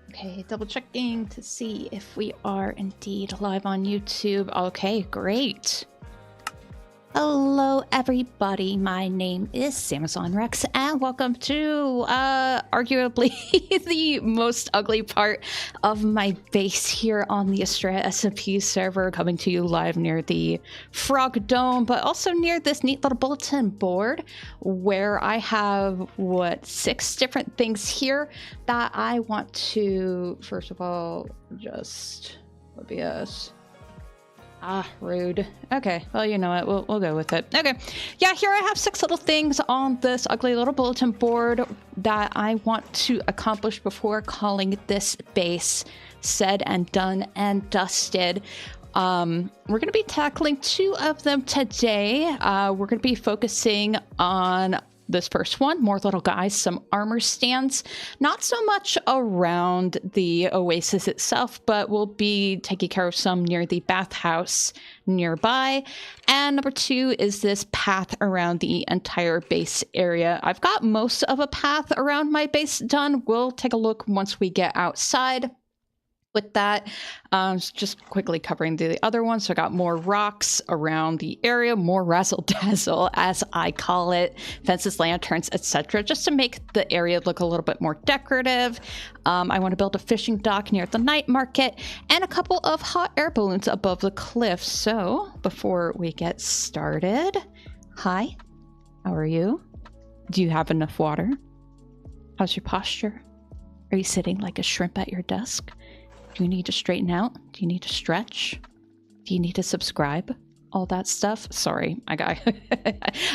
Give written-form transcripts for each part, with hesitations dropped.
Okay, double checking to see if we are indeed live on YouTube. Okay, great. Hello, everybody. My name is Amazon Rex, and welcome to arguably the most ugly part of my base here on the ASTRAEA SMP server, coming to you live near the Frog Dome, but also near this neat little bulletin board where I have, 6 different things here that I want to, first of all, just OBS. Rude. Okay, well, you know what, we'll go with it. Okay, yeah, here I have 6 little things on this ugly little bulletin board that I want to accomplish before calling this base said and done and dusted. We're going to be tackling 2 of them today. We're going to be focusing on this first one, more little guys, some armor stands, not so much around the oasis itself, but we'll be taking care of some near the bathhouse nearby. And number 2 is this path around the entire base area. I've got most of a path around my base done. We'll take a look once we get outside. With that, just quickly covering the other one. So I got more rocks around the area, more razzle dazzle, as I call it, fences, lanterns, etc., just to make the area look a little bit more decorative. I want to build a fishing dock near the night market and a couple of hot air balloons above the cliff. So before we get started, hi, how are you? Do you have enough water? How's your posture? Are you sitting like a shrimp at your desk? Do you need to straighten out? Do you need to stretch? Do you need to subscribe? All that stuff. Sorry, I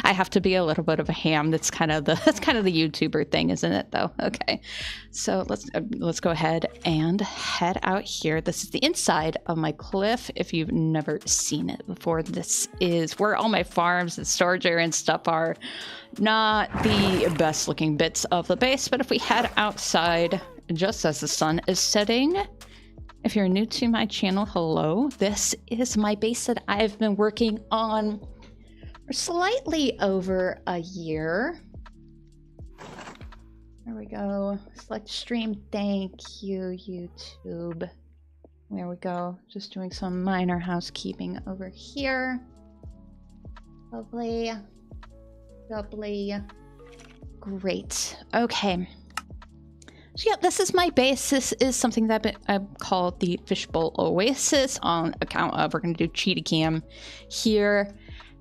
have to be a little bit of a ham. That's kind of the YouTuber thing, isn't it? Though. Okay, so let's go ahead and head out here. This is the inside of my cliff. If you've never seen it before, this is where all my farms and storage area and stuff are. Not the best looking bits of the base, but if we head outside just as the sun is setting. If you're new to my channel, hello. This is my base that I've been working on for slightly over a year. There we go. Select stream. Thank you, YouTube. There we go. Just doing some minor housekeeping over here. Lovely. Lovely. Great. Okay. So yeah, this is my base. This is something that I've called the Fishbowl Oasis on account of, we're going to do cheetah cam here.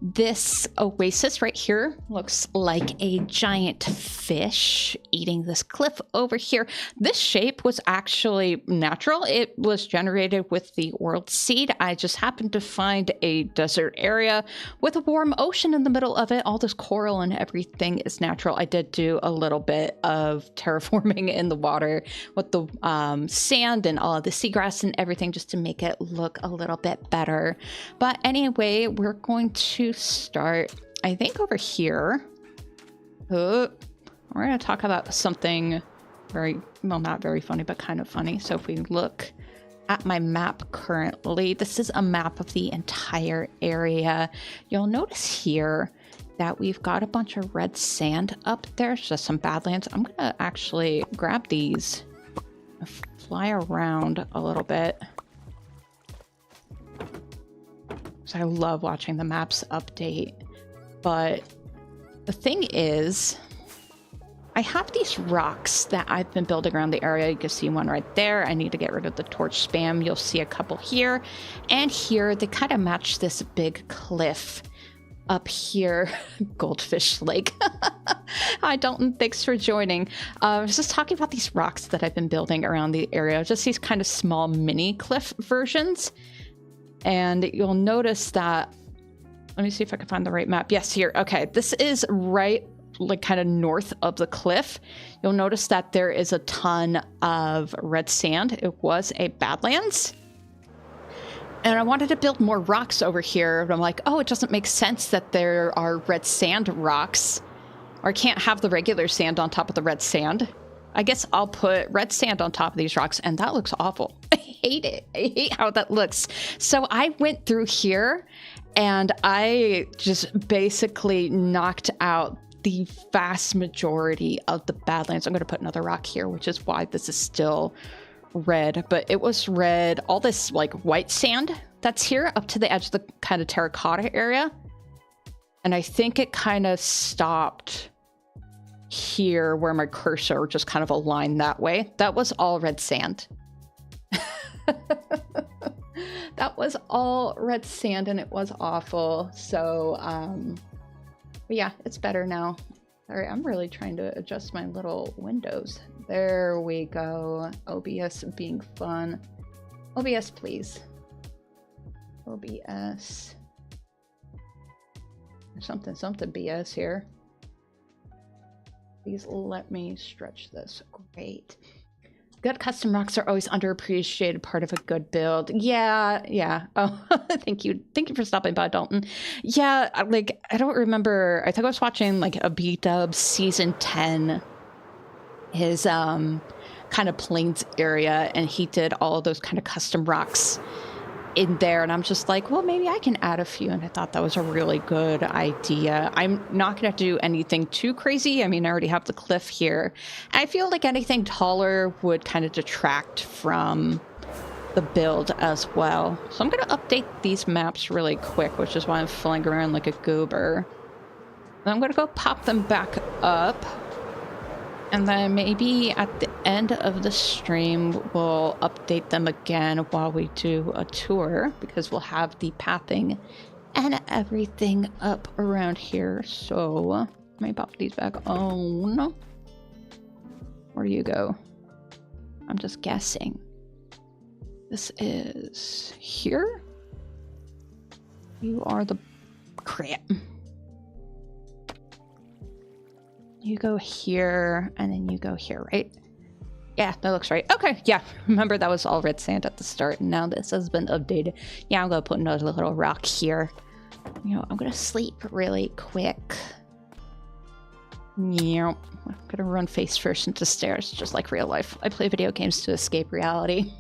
This oasis right here looks like a giant fish eating this cliff over here. This shape was actually natural. It was generated with the world seed. I just happened to find a desert area with a warm ocean in the middle of it. All this coral and everything is natural. I did do a little bit of terraforming in the water with the sand and all of the seagrass and everything just to make it look a little bit better. But anyway, we're going to start, I think, over here. We're going to talk about something very, well, not very funny, but kind of funny. So if we look at my map currently, this is a map of the entire area. You'll notice here that we've got a bunch of red sand up there. It's just some badlands. I'm going to actually grab these and fly around a little bit. I love watching the maps update, but the thing is, I have these rocks that I've been building around the area. You can see one right there. I need to get rid of the torch spam. You'll see a couple here and here. They kind of match this big cliff up here. Goldfish Lake. Hi Dalton, thanks for joining. I was just talking about these rocks that I've been building around the area, just these kind of small mini cliff versions. And you'll notice that, let me see if I can find the right map. Yes, here. Okay, this is right, like kind of north of the cliff. You'll notice that there is a ton of red sand. It was a badlands. And I wanted to build more rocks over here. But I'm like, oh, it doesn't make sense that there are red sand rocks. Or I can't have the regular sand on top of the red sand. I guess I'll put red sand on top of these rocks, and that looks awful. I hate it. I hate how that looks. So I went through here and I just basically knocked out the vast majority of the badlands. I'm going to put another rock here, which is why this is still red, but it was red. All this like white sand that's here up to the edge of the kind of terracotta area. And I think it kind of stopped here where my cursor just kind of aligned that way. That was all red sand. That was all red sand and it was awful. So, but yeah, it's better now. All right, I'm really trying to adjust my little windows. There we go. OBS being fun. OBS, please. OBS. Something BS here. Please let me stretch this. Great. Good custom rocks are always underappreciated part of a good build. Yeah. Oh, thank you for stopping by, Dalton. Yeah, like I don't remember. I think I was watching like a B-Dub season 10, his kind of plains area, and he did all of those kind of custom rocks in there, and I'm just like, well, maybe I can add a few, and I thought that was a really good idea. I'm not gonna do anything too crazy. I mean, I already have the cliff here. I feel like anything taller would kind of detract from the build as well. So I'm gonna update these maps really quick, which is why I'm flying around like a goober. And I'm gonna go pop them back up. And then maybe at the end of the stream, we'll update them again while we do a tour, because we'll have the pathing and everything up around here. So let me pop these back on. Where do you go? I'm just guessing. This is here? You are the crap. You go here, and then you go here, right? Yeah, that looks right. Okay, yeah. Remember, that was all red sand at the start, and now this has been updated. Yeah, I'm gonna put another little rock here. You know, I'm gonna sleep really quick. Yeah, I'm gonna run face first into stairs, just like real life. I play video games to escape reality.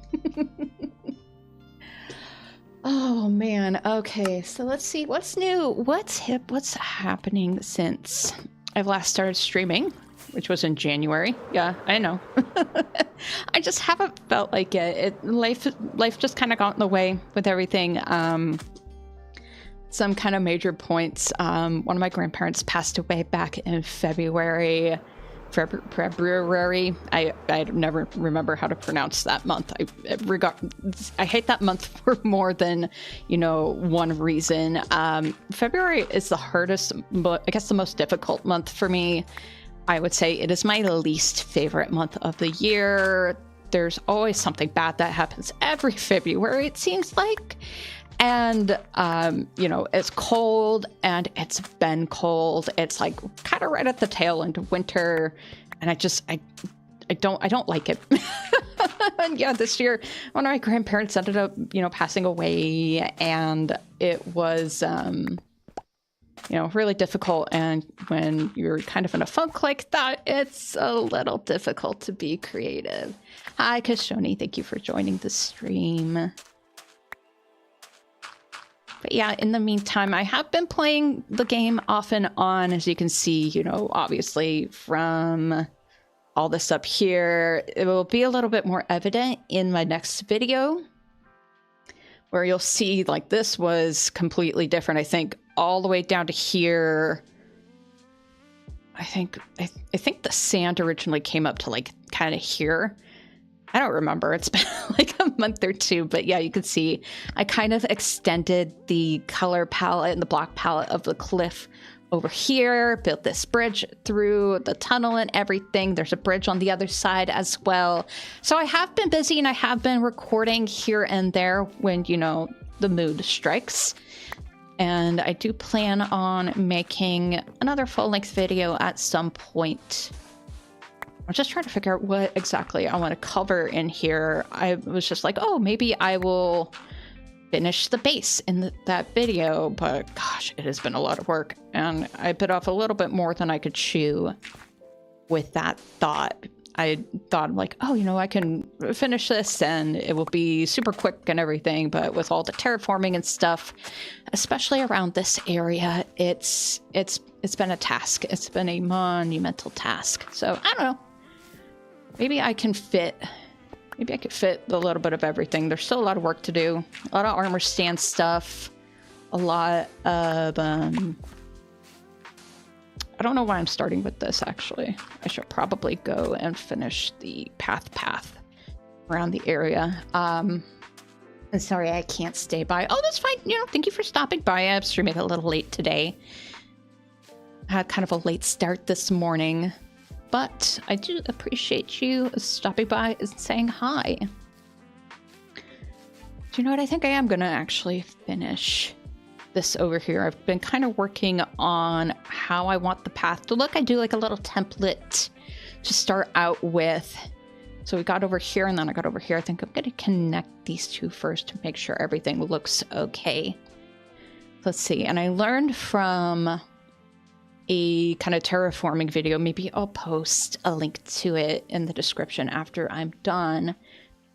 Oh, man. Okay, so let's see. What's new? What's hip? What's happening since I've last started streaming, which was in January. Yeah, I know. I just haven't felt like it. Life just kind of got in the way with everything. Some kind of major points. One of my grandparents passed away back in February. I never remember how to pronounce that month. I hate that month for more than, one reason. February is the hardest, but I guess the most difficult month for me. I would say it is my least favorite month of the year. There's always something bad that happens every February, it seems like. And, it's cold, and it's been cold. It's like kind of right at the tail end of winter. And I don't like it. And yeah, this year, one of my grandparents ended up, passing away, and it was, really difficult. And when you're kind of in a funk like that, it's a little difficult to be creative. Hi, Kashoni. Thank you for joining the stream. But yeah, in the meantime, I have been playing the game off and on, as you can see, obviously from all this up here. It will be a little bit more evident in my next video, where you'll see, like, this was completely different. I think all the way down to here. I think the sand originally came up to, like, kind of here. I don't remember. It's been like a month or two, but yeah, you can see I kind of extended the color palette and the block palette of the cliff over here, built this bridge through the tunnel and everything. There's a bridge on the other side as well. So I have been busy, and I have been recording here and there when, the mood strikes. And I do plan on making another full-length video at some point. I'm just trying to figure out what exactly I want to cover in here. I was just like, oh, maybe I will finish the base in that video, but gosh, it has been a lot of work, and I bit off a little bit more than I could chew with that thought. I thought, like, oh, I can finish this and it will be super quick and everything, but with all the terraforming and stuff, especially around this area, it's been a task. It's been a monumental task. So I don't know. Maybe I can fit, Maybe I could fit a little bit of everything. There's still a lot of work to do. A lot of armor stand stuff. A lot of, I don't know why I'm starting with this, actually. I should probably go and finish the path around the area. I'm sorry I can't stay by. Oh, that's fine. You know, thank you for stopping by. I'm streaming a little late today. I had kind of a late start this morning. But I do appreciate you stopping by and saying hi. Do you know what? I think I am going to actually finish this over here. I've been kind of working on how I want the path to look. I do like a little template to start out with. So we got over here and then I got over here. I think I'm going to connect these two first to make sure everything looks okay. Let's see. And I learned from a kind of terraforming video. Maybe I'll post a link to it in the description after I'm done.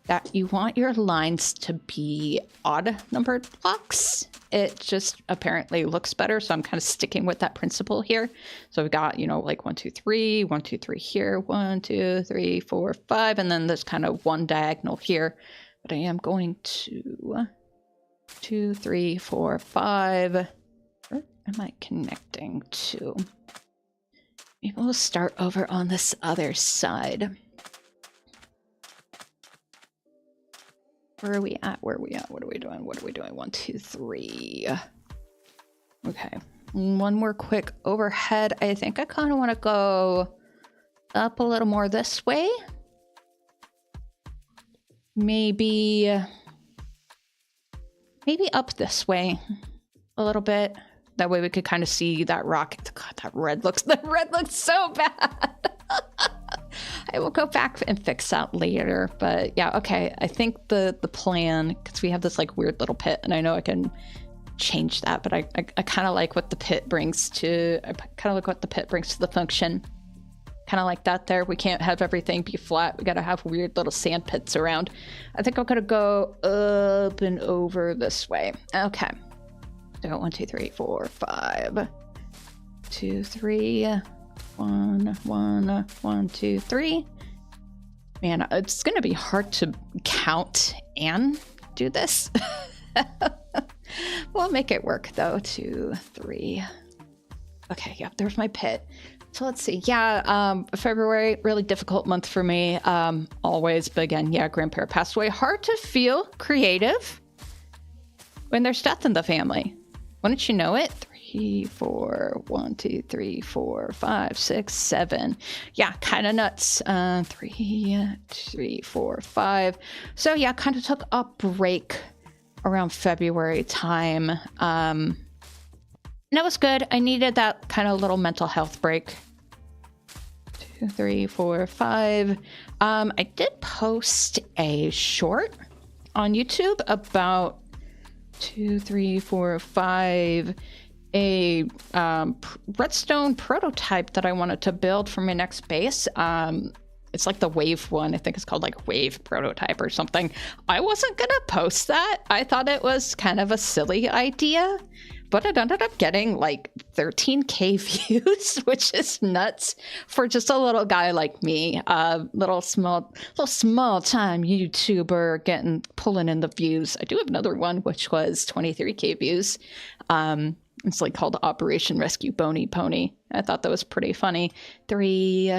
That you want your lines to be odd numbered blocks. It just apparently looks better. So I'm kind of sticking with that principle here. So we got, you know, like 1, 2, 3, 1, 2, 3 here, 1, 2, 3, 4, 5, and then there's kind of one diagonal here. But I am going to 2, 3, 4, 5. Am I connecting to? Maybe we'll start over on this other side. Where are we at? Where are we at? What are we doing? What are we doing? 1, 2, 3. Okay. One more quick overhead. I think I kind of want to go up a little more this way. Maybe up this way a little bit. That way we could kind of see that rock. God, that red looks so bad. I will go back and fix that later. But yeah, okay. I think the plan, because we have this like weird little pit, and I know I can change that, but I kind of like what the pit brings to, the function. Kind of like that there. We can't have everything be flat. We got to have weird little sand pits around. I think I'm going to go up and over this way. Okay. So 1, 2, 3, 4, 5. 2, 3. 1, 1, 1, 2, 3. Man, it's gonna be hard to count and do this. We'll make it work though. 2, 3. Okay, yep, there's my pit. So let's see. Yeah, February, really difficult month for me. Always, but again, yeah, grandparent passed away. Hard to feel creative when there's death in the family. Wouldn't you know it? 3, 4, 1, 2, 3, 4, 5, 6, 7. Yeah, kind of nuts. 3, 4, 5. So yeah, kind of took a break around February time. And that was good. I needed that kind of little mental health break. 2, 3, 4, 5. I did post a short on YouTube about 2, 3, 4, 5. A redstone prototype that I wanted to build for my next base. It's like the wave one. I think it's called like wave prototype or something. I wasn't gonna post that. I thought it was kind of a silly idea, but it ended up getting like 13K views, which is nuts for just a little guy like me. Little small time YouTuber pulling in the views. I do have another one which was 23K views. It's like called Operation Rescue Bony Pony. I thought that was pretty funny. 3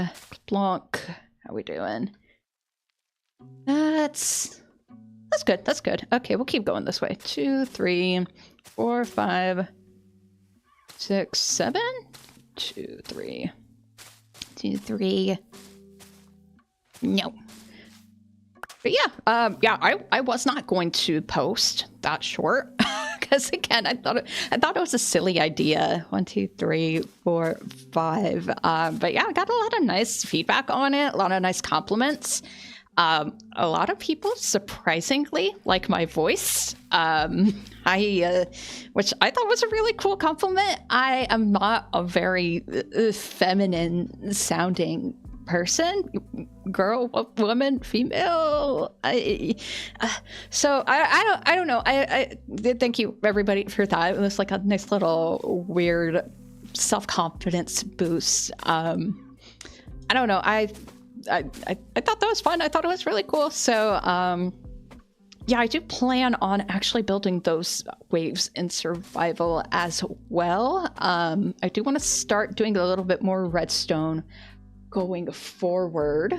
Blanc. How we doing? That's good. That's good. Okay, we'll keep going this way. 2, 3, 4, 5, 6, 7. 2, 3. 2, 3. No. But yeah, I was not going to post that short. Because again, I thought it was a silly idea. 1, 2, 3, 4, 5. But yeah, I got a lot of nice feedback on it. A lot of nice compliments. A lot of people surprisingly like my voice. Which I thought was a really cool compliment. I am not a very feminine sounding person, girl, woman, female. So I don't know. I thank you everybody for that. It was like a nice little weird self-confidence boost. I don't know. I thought that was fun. I thought it was really cool. So yeah, I do plan on actually building those waves in survival as well. I do want to start doing a little bit more redstone going forward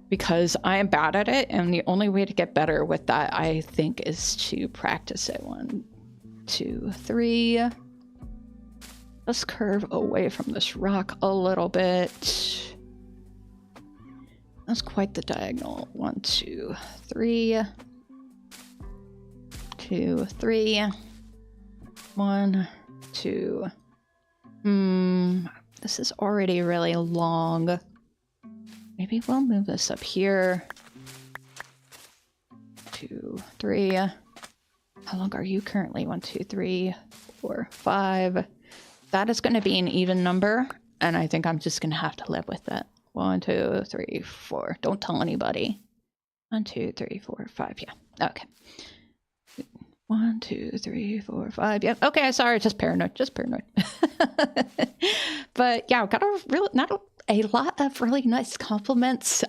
because I am bad at it, and the only way to get better with that, I think, is to practice it. 1, 2, 3. Let's curve away from this rock a little bit. That's quite the diagonal. 1, 2, 3. 2, 3. 1, 2. This is already really long. Maybe we'll move this up here. 2, 3. How long are you currently? 1, 2, 3, 4, 5. That is going to be an even number, and I think I'm just going to have to live with it. 1, 2, 3, 4. Don't tell anybody. 1, 2, 3, 4, 5. Yeah. Okay. 1, 2, 3, 4, 5. Yep. Okay. Sorry. Just paranoid. Just paranoid. But yeah, I've got a lot of really nice compliments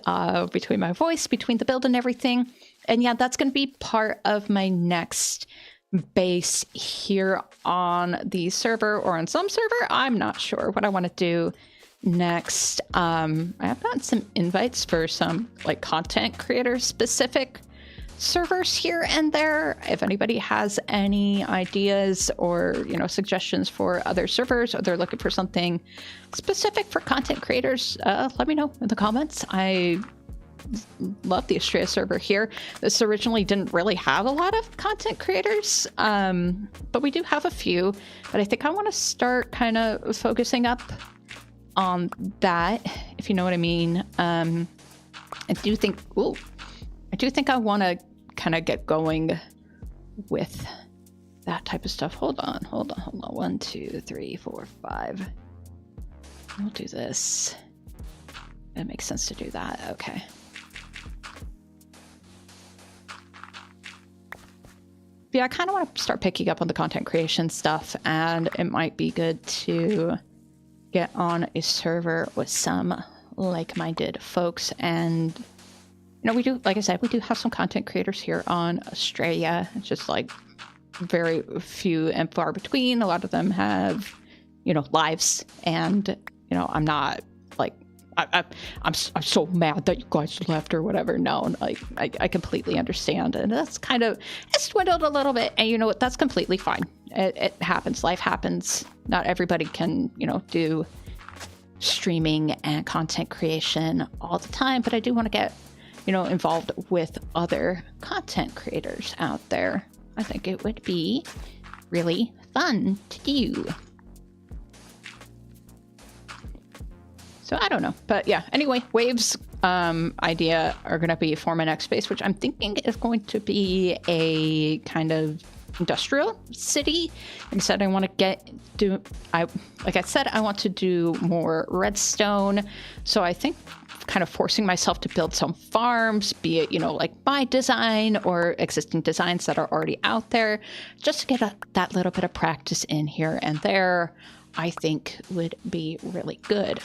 between my voice, between the build and everything. And yeah, that's going to be part of my next base here on the server, or on some server. I'm not sure what I want to do next. I have gotten some invites for some like content creator specific servers here and there. If anybody has any ideas or, you know, suggestions for other servers, or they're looking for something specific for content creators, let me know in the comments. I love the ASTRAEA server here. This originally didn't really have a lot of content creators, but we do have a few. But I think I want to start kind of focusing up on that, if you know what I mean. I do think I want to kind of get going with that type of stuff. Hold on. 1, 2, 3, 4, 5. We'll do this. It makes sense to do that. Okay. Yeah, I kind of want to start picking up on the content creation stuff, and it might be good to get on a server with some like-minded folks. And you know, we do, like I said, we do have some content creators here on ASTRAEA. It's just like very few and far between. A lot of them have, you know, lives, and you know, I'm not like I'm so mad that you guys left or whatever. No, like I completely understand, and that's kind of, it's dwindled a little bit, and you know what, that's completely fine. It happens. Life happens. Not everybody can, you know, do streaming and content creation all the time, but I do want to get, you know, involved with other content creators out there. I think it would be really fun to do. So I don't know, but yeah, anyway, waves idea are going to be for my next base, which I'm thinking is going to be a kind of industrial city. Instead, I want to like I said, I want to do more redstone. So I think kind of forcing myself to build some farms, be it, you know, like my design or existing designs that are already out there, just to get that little bit of practice in here and there, I think would be really good.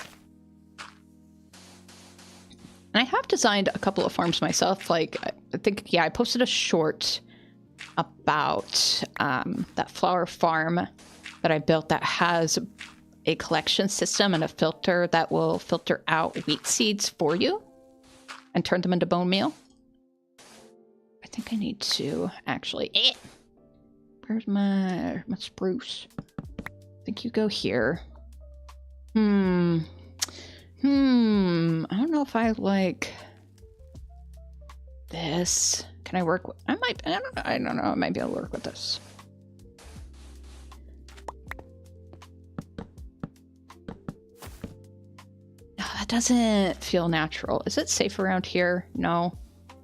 And I have designed a couple of farms myself. Like, I think, yeah, I posted a short about that flower farm that I built that has a collection system and a filter that will filter out wheat seeds for you and turn them into bone meal. I think I need to actually... Where's my spruce? I think you go here. I don't know if I like this. Can I work with... I don't know. I might be able to work with this. Oh, that doesn't feel natural. Is it safe around here? No,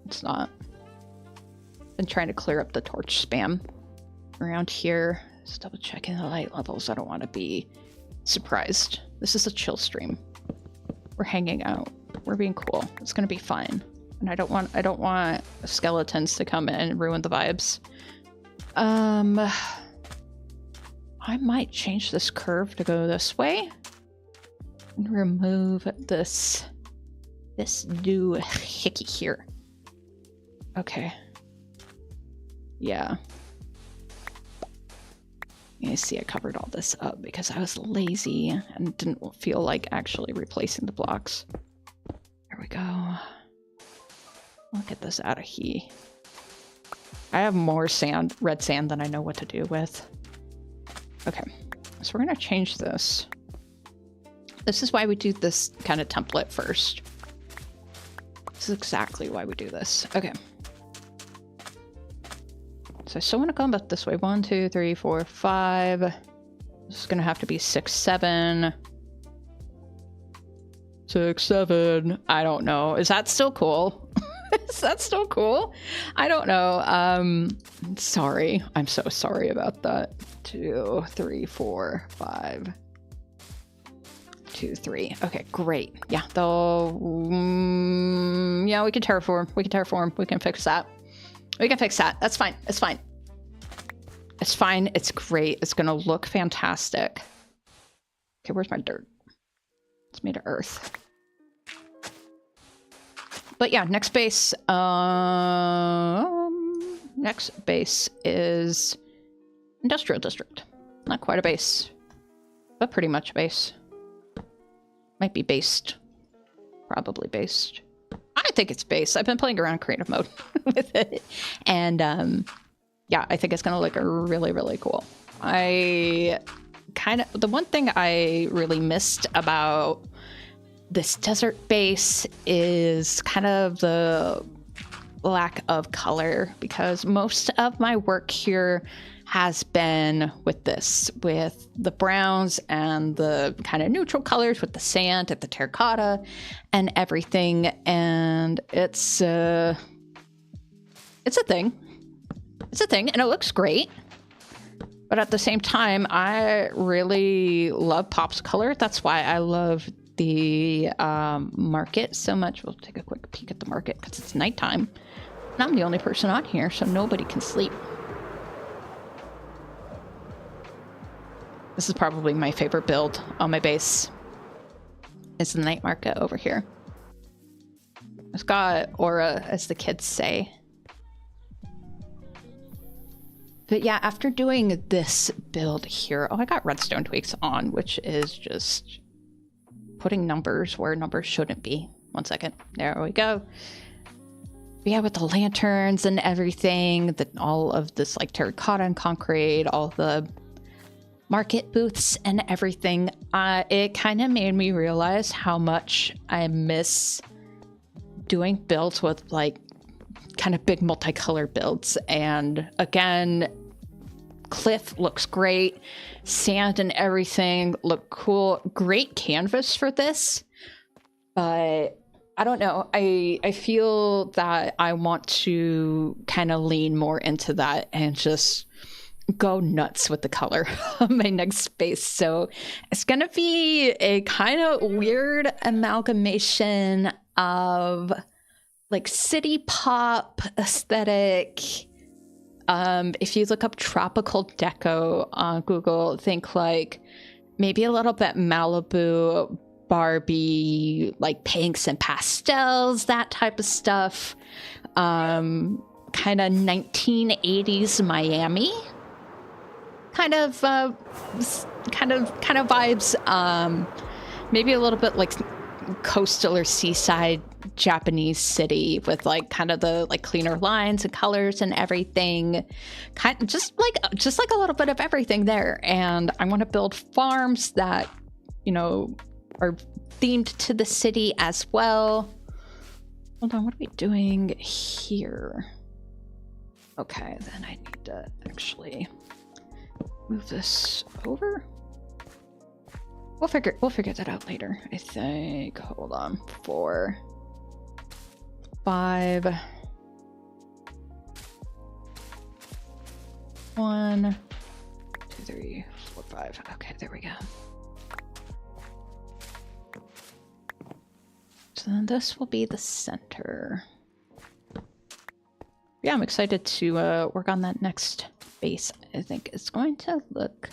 it's not. Been trying to clear up the torch spam around here. Just double checking the light levels. I don't want to be surprised. This is a chill stream. We're hanging out. We're being cool. It's gonna be fine. And I don't want skeletons to come in and ruin the vibes. I might change this curve to go this way and remove this this new hickey here. Okay. Yeah. You see, I covered all this up because I was lazy and didn't feel like actually replacing the blocks. There we go. I'll get this out of here. I have more sand, red sand, than I know what to do with. Okay, so we're gonna change this. This is why we do this kind of template first. This is exactly why we do this. Okay. So I still want to come up this way. 1, 2, 3, 4, 5. This is going to have to be 6, 7. 6, 7. I don't know. Is that still cool? Is that still cool? I don't know. Sorry. I'm so sorry about that. 2, 3, 4, 5. 2, 3. Okay, great. Yeah, though. Yeah, we can terraform. We can terraform. We can fix that. We can fix that. That's fine. It's fine. It's fine. It's great. It's gonna look fantastic. Okay, where's my dirt? It's made of earth. But yeah, next base. Next base is industrial district. Not quite a base, but pretty much a base. Might be based. Probably based. I think it's base. I've been playing around creative mode with it. And yeah, I think it's going to look really, really cool. The one thing I really missed about this desert base is kind of the lack of color, because most of my work here has been with the browns and the kind of neutral colors with the sand and the terracotta and everything. And it's a thing. It's a thing, and it looks great. But at the same time, I really love Pop's color. That's why I love the market so much. We'll take a quick peek at the market because it's nighttime. And I'm the only person on here, so nobody can sleep. This is probably my favorite build on my base. It's the night market over here. It's got aura, as the kids say. But yeah, after doing this build here, oh, I got redstone tweaks on, which is just putting numbers where numbers shouldn't be. 1 second. There we go. But yeah, with the lanterns and everything, all of this like terracotta and concrete, all the market booths and everything, it kind of made me realize how much I miss doing builds with like kind of big multicolor builds. And again, cliff looks great, sand and everything look cool, great canvas for this, but I don't know, I feel that I want to kind of lean more into that and just go nuts with the color of my next space. So it's gonna be a kind of weird amalgamation of like city pop aesthetic. If you look up tropical deco on Google, think like maybe a little bit Malibu, Barbie, like pinks and pastels, that type of stuff. Kind of 1980s Miami. Kind of vibes. Maybe a little bit like coastal or seaside Japanese city with like kind of the like cleaner lines and colors and everything. Kind of just like a little bit of everything there. And I want to build farms that, you know, are themed to the city as well. Hold on, what are we doing here? Okay, then I need to actually move this over. We'll figure that out later, I think. Hold on. 4, 5, 1, 2, 3, 4, 5. Okay, there we go. So then this will be the center. Yeah, I'm excited to work on that next base. I think it's going to look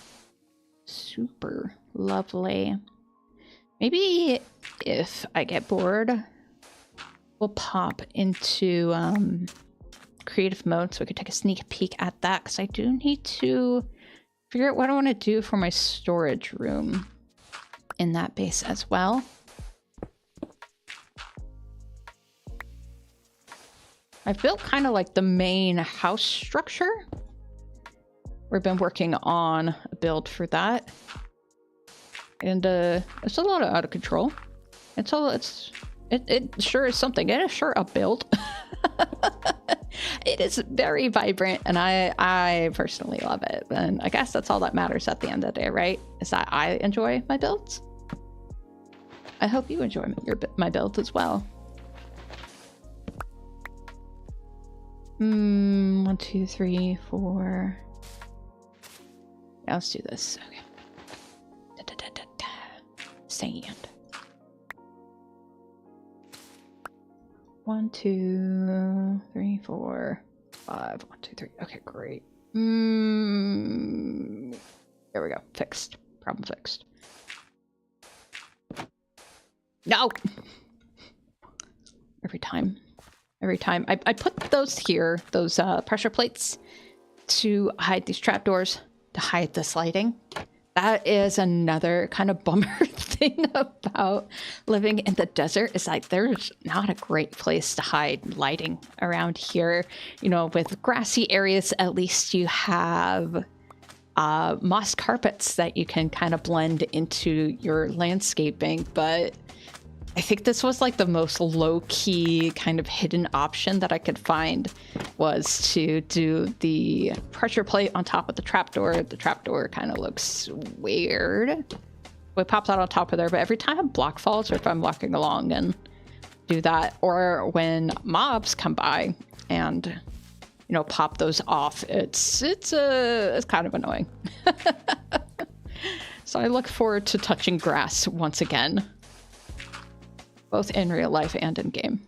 super lovely. Maybe if I get bored we'll pop into creative mode so we can take a sneak peek at that, because I do need to figure out what I want to do for my storage room in that base as well. I've built kind of like the main house structure. We've been working on a build for that. And it's a lot out of control. It sure is something. It is sure a build. It is very vibrant, and I personally love it. And I guess that's all that matters at the end of the day, right? Is that I enjoy my builds. I hope you enjoy my builds as well. 1, 2, 3, 4. Yeah, let's do this. Okay. Sand. 1, 2, 3, 4, 5. 1, 2, 3. Okay, great. There we go. Fixed. Problem fixed. No! Every time. I put those here, those pressure plates, to hide these trapdoors, to hide this lighting. That is another kind of bummer thing about living in the desert, is like there's not a great place to hide lighting around here. You know, with grassy areas, at least you have moss carpets that you can kind of blend into your landscaping, but I think this was like the most low-key kind of hidden option that I could find, was to do the pressure plate on top of the trapdoor. The trapdoor kind of looks weird. It pops out on top of there, but every time a block falls, or if I'm walking along and do that, or when mobs come by and, you know, pop those off, it's kind of annoying. So I look forward to touching grass once again, both in real life and in game,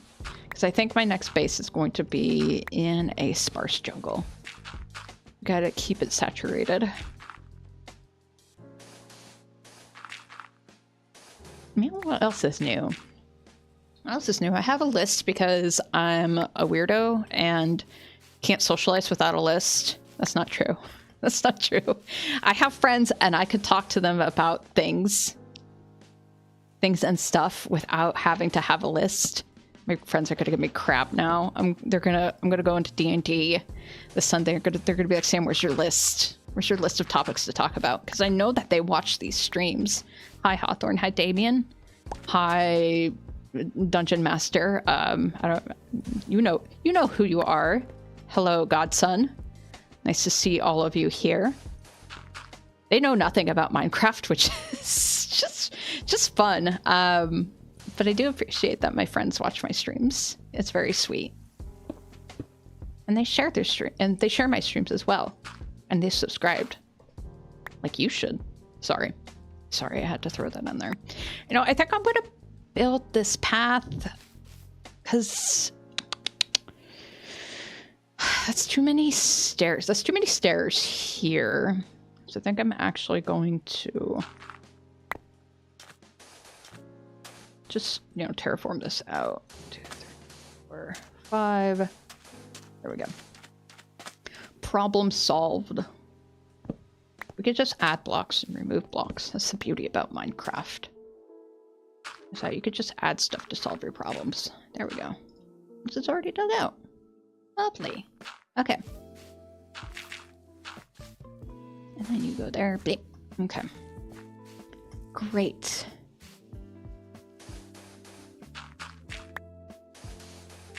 because I think my next base is going to be in a sparse jungle. Gotta keep it saturated. What else is new? What else is new? I have a list because I'm a weirdo and can't socialize without a list. That's not true. That's not true. I have friends and I could talk to them about things and stuff without having to have a list. My friends are gonna give me crap now. I'm gonna go into D&D this Sunday. They're gonna be like, Sam, where's your list? Where's your list of topics to talk about? Because I know that they watch these streams. Hi Hawthorne. Hi Damien. Hi Dungeon Master. I don't. You know who you are. Hello Godson. Nice to see all of you here. They know nothing about Minecraft, which is just fun. But I do appreciate that my friends watch my streams. It's very sweet. And they share their stream, and they share my streams as well. And they subscribed. Like you should. Sorry, I had to throw that in there. You know, I think I'm gonna build this path because that's too many stairs. That's too many stairs here. So I think I'm actually going to just, you know, terraform this out. 2, 3, 4, 5. There we go. Problem solved. We could just add blocks and remove blocks. That's the beauty about Minecraft. So you could just add stuff to solve your problems. There we go. This is already dug out. Lovely. Okay. And then you go there. Bleep. Okay. Great.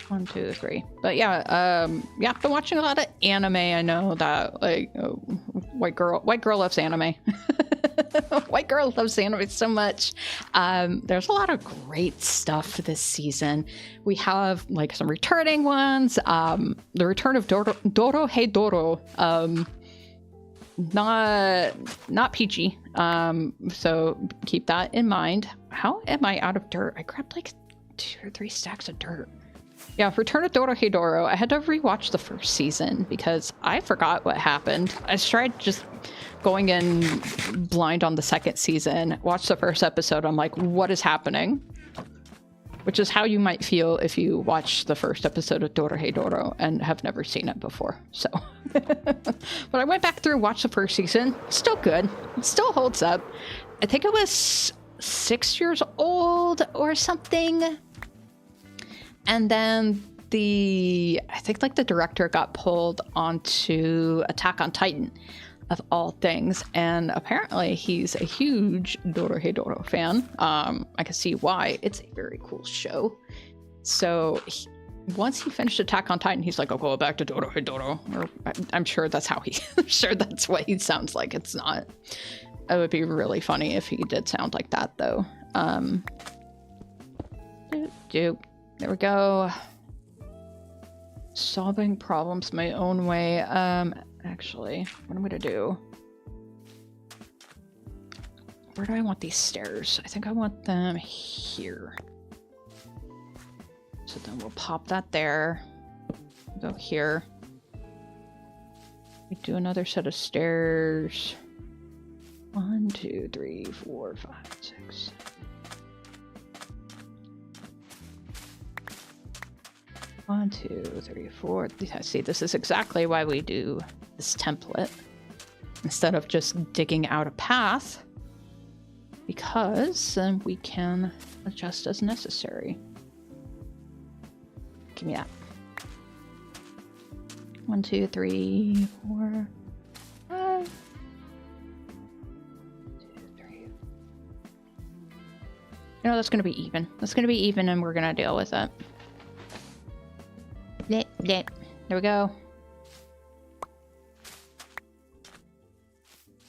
1, 2, 3. But yeah, yeah, I've been watching a lot of anime. I know that, like, white girl loves anime. White girl loves anime so much. There's a lot of great stuff this season. We have like some returning ones. The return of Dorohedoro. Not peachy. So keep that in mind. How am I out of dirt? I grabbed like 2 or 3 stacks of dirt. Yeah, Return of Dorohedoro. I had to rewatch the first season because I forgot what happened. I tried just going in blind on the second season. Watched the first episode. I'm like, what is happening? which is how you might feel if you watch the first episode of Dorohedoro and have never seen it before. So, but I went back through, watched the first season. Still good. It still holds up. I think it was 6 years old or something. And then I think like the director got pulled onto Attack on Titan, of all things, and apparently he's a huge Dorohedoro fan. I can see why. It's a very cool show. So once he finished Attack on Titan, he's like, I'll go back to Dorohedoro. Or I'm sure that's how I'm sure that's what he sounds like. It's not. It would be really funny if he did sound like that, though. There we go. Solving problems my own way. Actually, what I'm gonna do? Where do I want these stairs? I think I want them here. So then we'll pop that there. Go here. We do another set of stairs. 1, 2, 3, 4, 5, 6. 1, 2, 3, 4. See, this is exactly why we do this template instead of just digging out a path, because we can adjust as necessary. Give me that. 1, 2, 3, 4, 5. 2, 3. You know, that's going to be even. That's going to be even, and we're going to deal with it. There we go.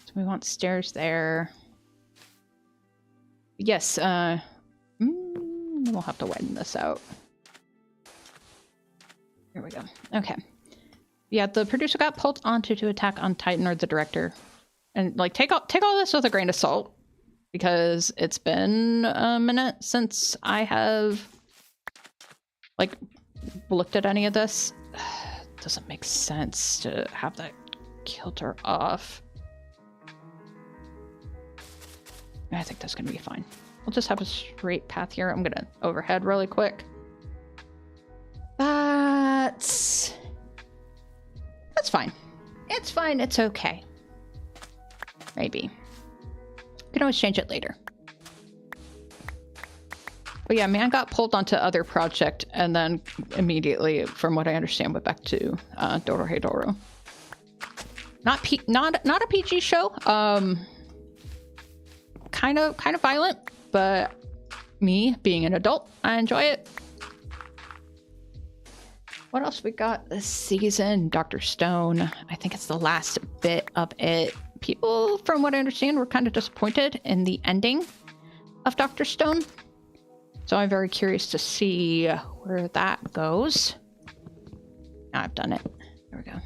So we want stairs there. Yes, we'll have to widen this out. Here we go. Okay. Yeah, the producer got pulled onto to Attack on Titan, or the director. And like take all this with a grain of salt, because it's been a minute since I have like looked at any of this. It doesn't make sense to have that kilter off. I think that's gonna be fine. We'll just have a straight path here. I'm gonna overhead really quick. That's fine. It's fine. It's okay. Maybe. We can always change it later. But yeah, man got pulled onto other project and then immediately, from what I understand, went back to Dorohedoro. Not a PG show. Kind of violent, but me being an adult, I enjoy it. What else we got this season? Dr. Stone. I think it's the last bit of it. People, from what I understand, were kind of disappointed in the ending of Dr. Stone. So I'm very curious to see where that goes. Now I've done it. There we go.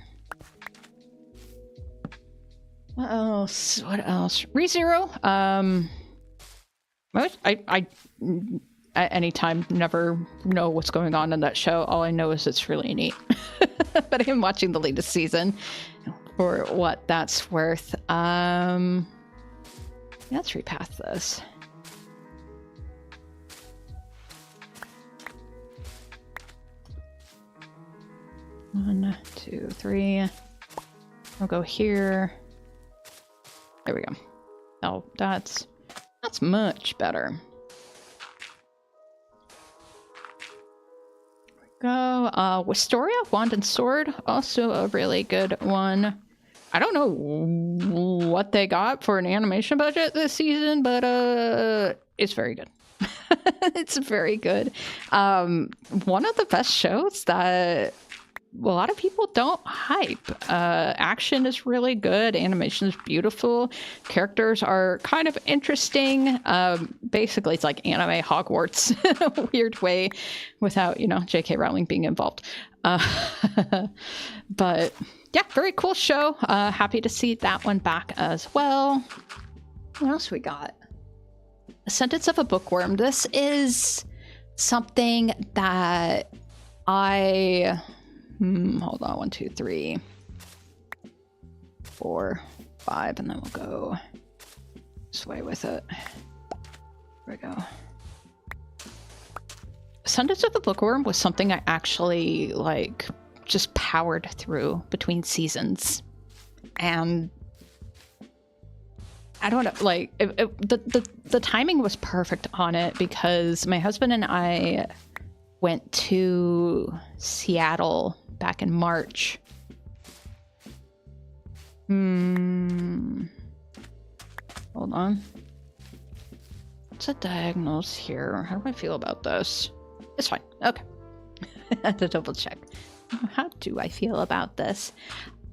What else? What else? ReZero. I at any time never know what's going on in that show. All I know is it's really neat. But I am watching the latest season for what that's worth. Let's repath this. One, 2, 3. I'll go here. There we go. Oh, that's much better. Go. Wisteria, Wand and Sword, also a really good one. I don't know what they got for an animation budget this season, but it's very good. It's very good. One of the best shows that a lot of people don't hype. Action is really good. Animation is beautiful. Characters are kind of interesting. Basically, it's like anime Hogwarts in a weird way, without, J.K. Rowling being involved. But yeah, very cool show. Happy to see that one back as well. What else we got? A Sentence of a Bookworm. This is something that hold on, 1, 2, 3, 4, 5, and then we'll go this way with it. There we go. Sundays of the Bookworm was something I actually, like, just powered through between seasons. And I don't know, like, the timing was perfect on it because my husband and I went to Seattle back in March. Hold on. What's the diagonals here? How do I feel about this? It's fine. Okay. I have to double check. How do I feel about this?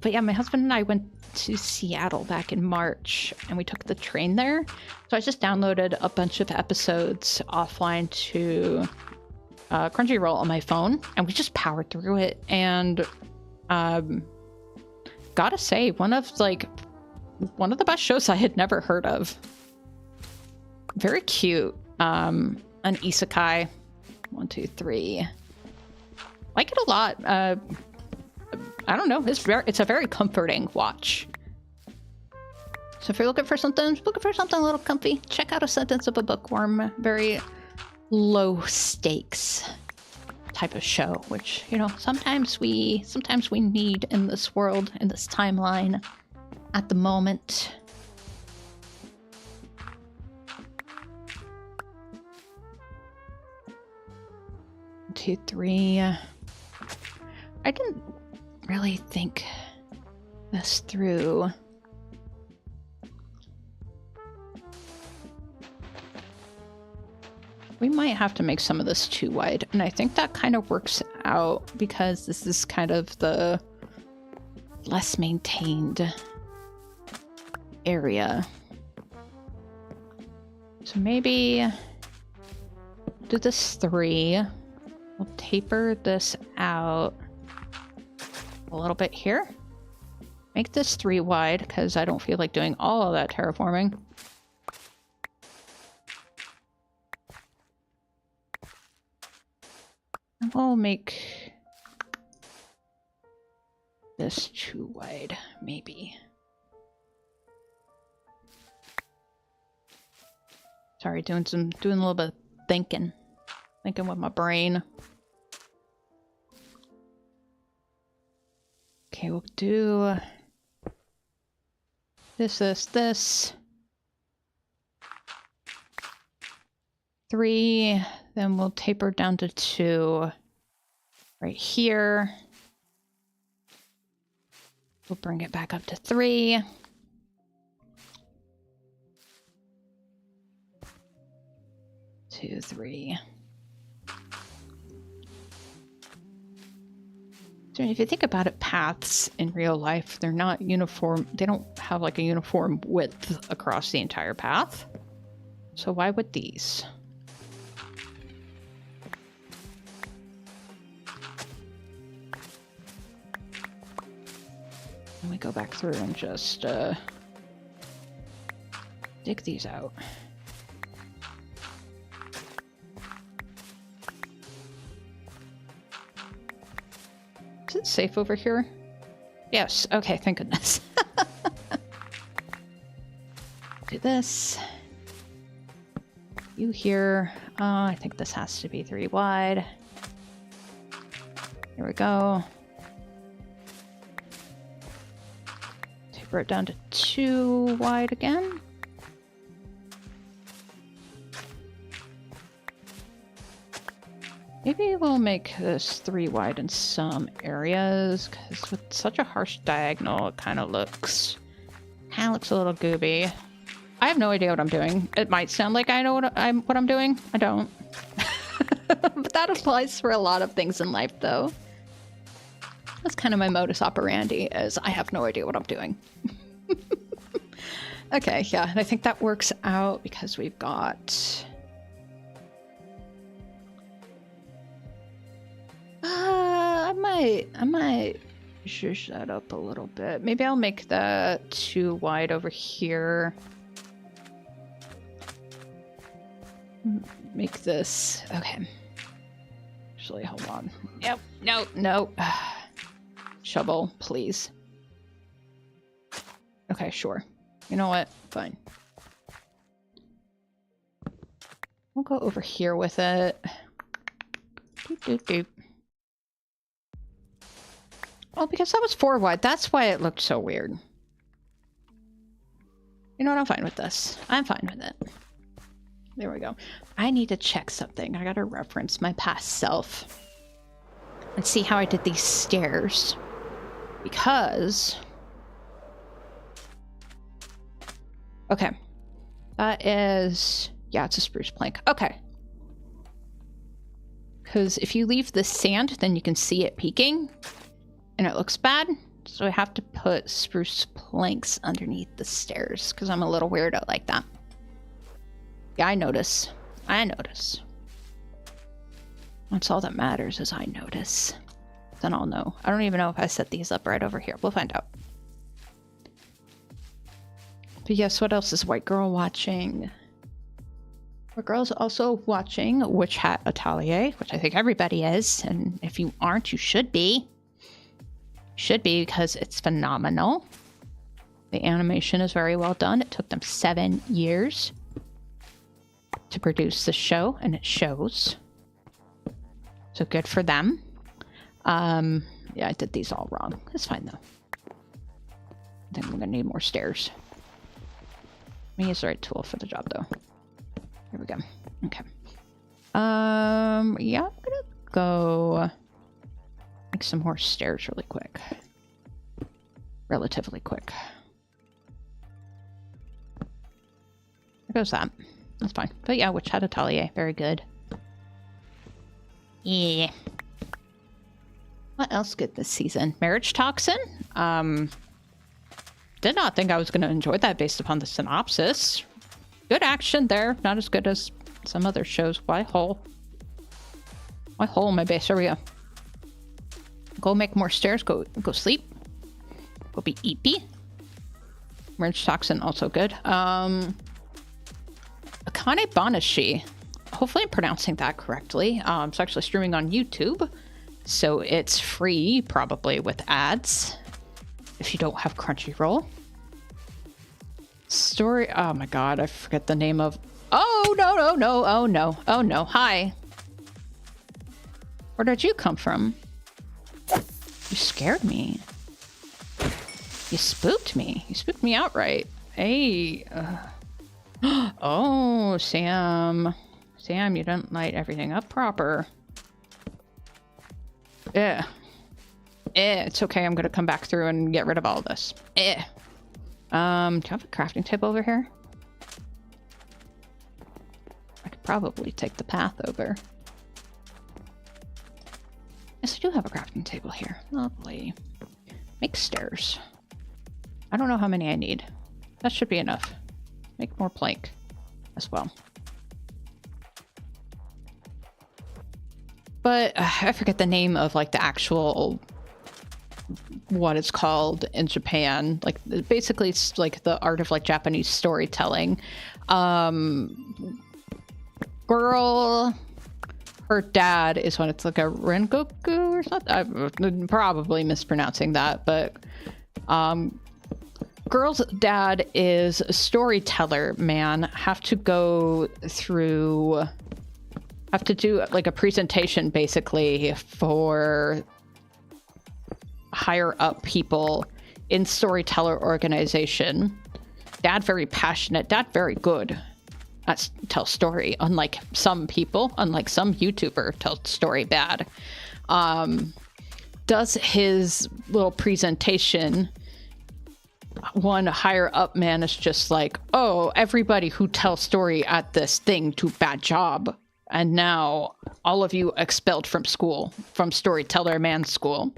But yeah, my husband and I went to Seattle back in March and we took the train there. So I just downloaded a bunch of episodes offline to Crunchyroll on my phone and we just powered through it. And gotta say, one of the best shows I had never heard of. Very cute. An isekai. 1, 2, 3. Like it a lot. I don't know. It's a very comforting watch. So if you're looking for something a little comfy, check out A Sentence of a Bookworm. Very low stakes type of show, which, you know, sometimes we need in this world, in this timeline at the moment. Two, 3. I didn't really think this through. We might have to make some of this too wide, and I think that kind of works out because this is kind of the less maintained area. So maybe do this 3. We'll taper this out a little bit here. Make this 3 wide because I don't feel like doing all of that terraforming. And we'll make this 2 wide, maybe. Sorry, doing a little bit of thinking with my brain. Okay, we'll do this. 3, then we'll taper down to 2 right here. We'll bring it back up to 3. 2, 3. So if you think about it, paths in real life, they're not uniform. They don't have like a uniform width across the entire path. So why would these? Let me go back through and just dig these out. Is it safe over here? Yes. Okay, thank goodness. Do this. You here. I think this has to be 3 wide. Here we go. Taper it down to 2 wide again. Maybe we'll make this 3 wide in some areas, because with such a harsh diagonal, it kind of looks a little gooby. I have no idea what I'm doing. It might sound like I know what I'm doing. I don't. But that applies for a lot of things in life, though. That's kind of my modus operandi, is I have no idea what I'm doing. Okay, yeah, and I think that works out because we've got... I might shush that up a little bit. Maybe I'll make that 2 wide over here. Make this... Okay. Actually, hold on. Yep. No. Shovel, please. Okay, sure. You know what? Fine. We'll go over here with it. Doop, doop, doop. Well, because that was 4 wide. That's why it looked so weird. You know what? I'm fine with this. I'm fine with it. There we go. I need to check something. I gotta reference my past self and see how I did these stairs. Because... okay. That is... yeah, it's a spruce plank. Okay. Because if you leave the sand, then you can see it peeking. And it looks bad. So I have to put spruce planks underneath the stairs. Because I'm a little weirdo like that. Yeah, I notice. I notice. That's all that matters is I notice. Then I'll know. I don't even know if I set these up right over here. We'll find out. But yes, what else is White Girl watching? White Girl's also watching Witch Hat Atelier, which I think everybody is. And if you aren't, you should be. Should be, because it's phenomenal. The animation is very well done. It took them 7 years to produce the show, and it shows. So good for them. Yeah, I did these all wrong. It's fine though. I think I'm gonna need more stairs. Let me use the right tool for the job though. Here we go. Okay. Yeah, I'm gonna go make some more stairs really quick. Relatively quick. There goes that. That's fine. But yeah, Witch Hat Atelier. Very good. Yeah. What else good this season? Marriage Toxin? Did not think I was going to enjoy that based upon the synopsis. Good action there. Not as good as some other shows. Why hole? Why hole in my base area? Go make more stairs. Go sleep. Go be eepy. Marriage Toxin also good. Akane Banashi. Hopefully I'm pronouncing that correctly. It's actually streaming on YouTube. So it's free, probably with ads. If you don't have Crunchyroll. Story... oh my god, I forget the name of... oh, no. Oh, no. Oh, no. Hi. Where did you come from? You scared me. You spooked me. You spooked me outright. Hey. Oh, Sam. Sam, you didn't light everything up proper. It's okay. I'm gonna come back through and get rid of all of this. Do you have a crafting table over here? I could probably take the path over. Yes, I do have a crafting table here. Lovely. Make stairs. I don't know how many I need. That should be enough. Make more plank as well. But I forget the name of like the actual what it's called in Japan. Like basically it's like the art of like Japanese storytelling. Girl, her dad is when it's like a Rengoku or something. I'm probably mispronouncing that, but girl's dad is a storyteller man. Have to do like a presentation basically for higher up people in storyteller organization. Dad very passionate, dad very good at tell story, unlike some people, unlike some YouTuber tell story bad. Does his little presentation. One higher up man is just like, oh, everybody who tells story at this thing do bad job. And now all of you expelled from school, from storyteller man school.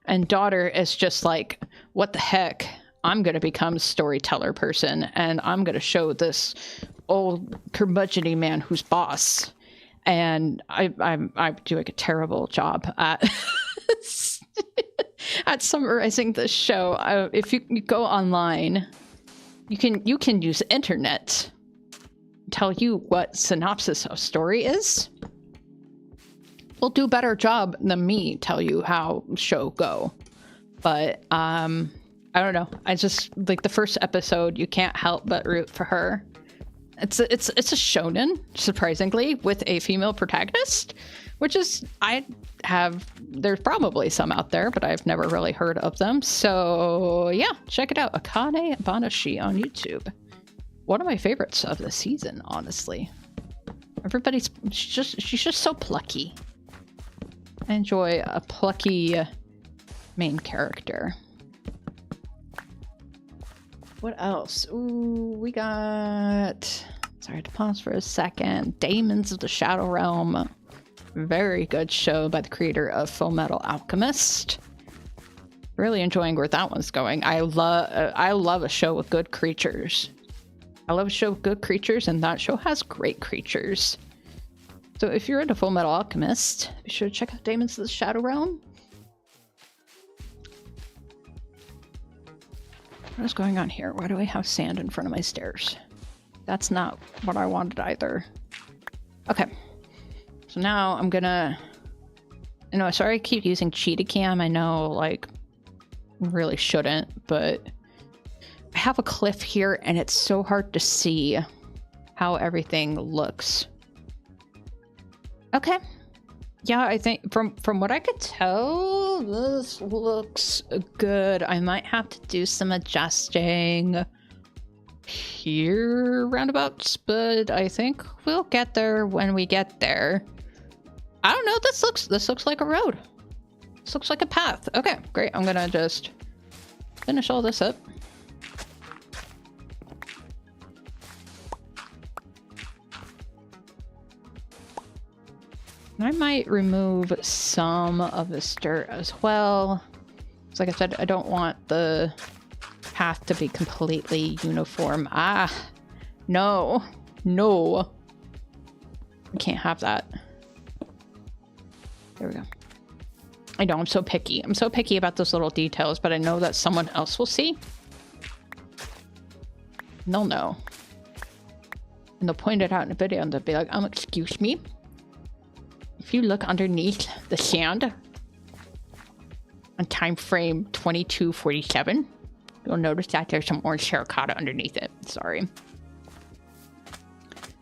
And daughter is just like, what the heck? I'm going to become a storyteller person. And I'm going to show this old curmudgeon man who's boss. And I'm doing a terrible job at at summarizing this show. If you go online, you can use internet. Tell you what synopsis of story is. Will do a better job than me tell you how show go. But I don't know. I just like the first episode. You can't help but root for her. It's a shonen, surprisingly, with a female protagonist, which is, there's probably some out there, but I've never really heard of them. So yeah, check it out. Akane Banashi on YouTube. One of my favorites of the season, honestly. She's just so plucky. I enjoy a plucky main character. What else? Ooh, we got... Sorry to pause for a second. Daemons of the Shadow Realm. Very good show by the creator of Fullmetal Alchemist. Really enjoying where that one's going. I love a show with good creatures. I love a show with good creatures, and that show has great creatures. So if you're into Fullmetal Alchemist, be sure to check out Daemons of the Shadow Realm. What is going on here? Why do I have sand in front of my stairs? That's not what I wanted either. Okay. So now I'm gonna... sorry I keep using cheetah cam. I know, like, really shouldn't, but I have a cliff here and it's so hard to see how everything looks. Okay. Yeah, I think from what I could tell, this looks good. I might have to do some adjusting here roundabouts, but I think we'll get there when we get there. I don't know, this looks like a road. This looks like a path. Okay, great. I'm gonna just finish all this up. I might remove some of this dirt as well. So like I said, I don't want the path to be completely uniform. Ah, no. I can't have that. There we go. I know, I'm so picky. I'm so picky about those little details, but I know that someone else will see. And they'll know. And they'll point it out in a video and they'll be like, excuse me? If you look underneath the sand on time frame 2247, you'll notice that there's some orange terracotta underneath it. Sorry.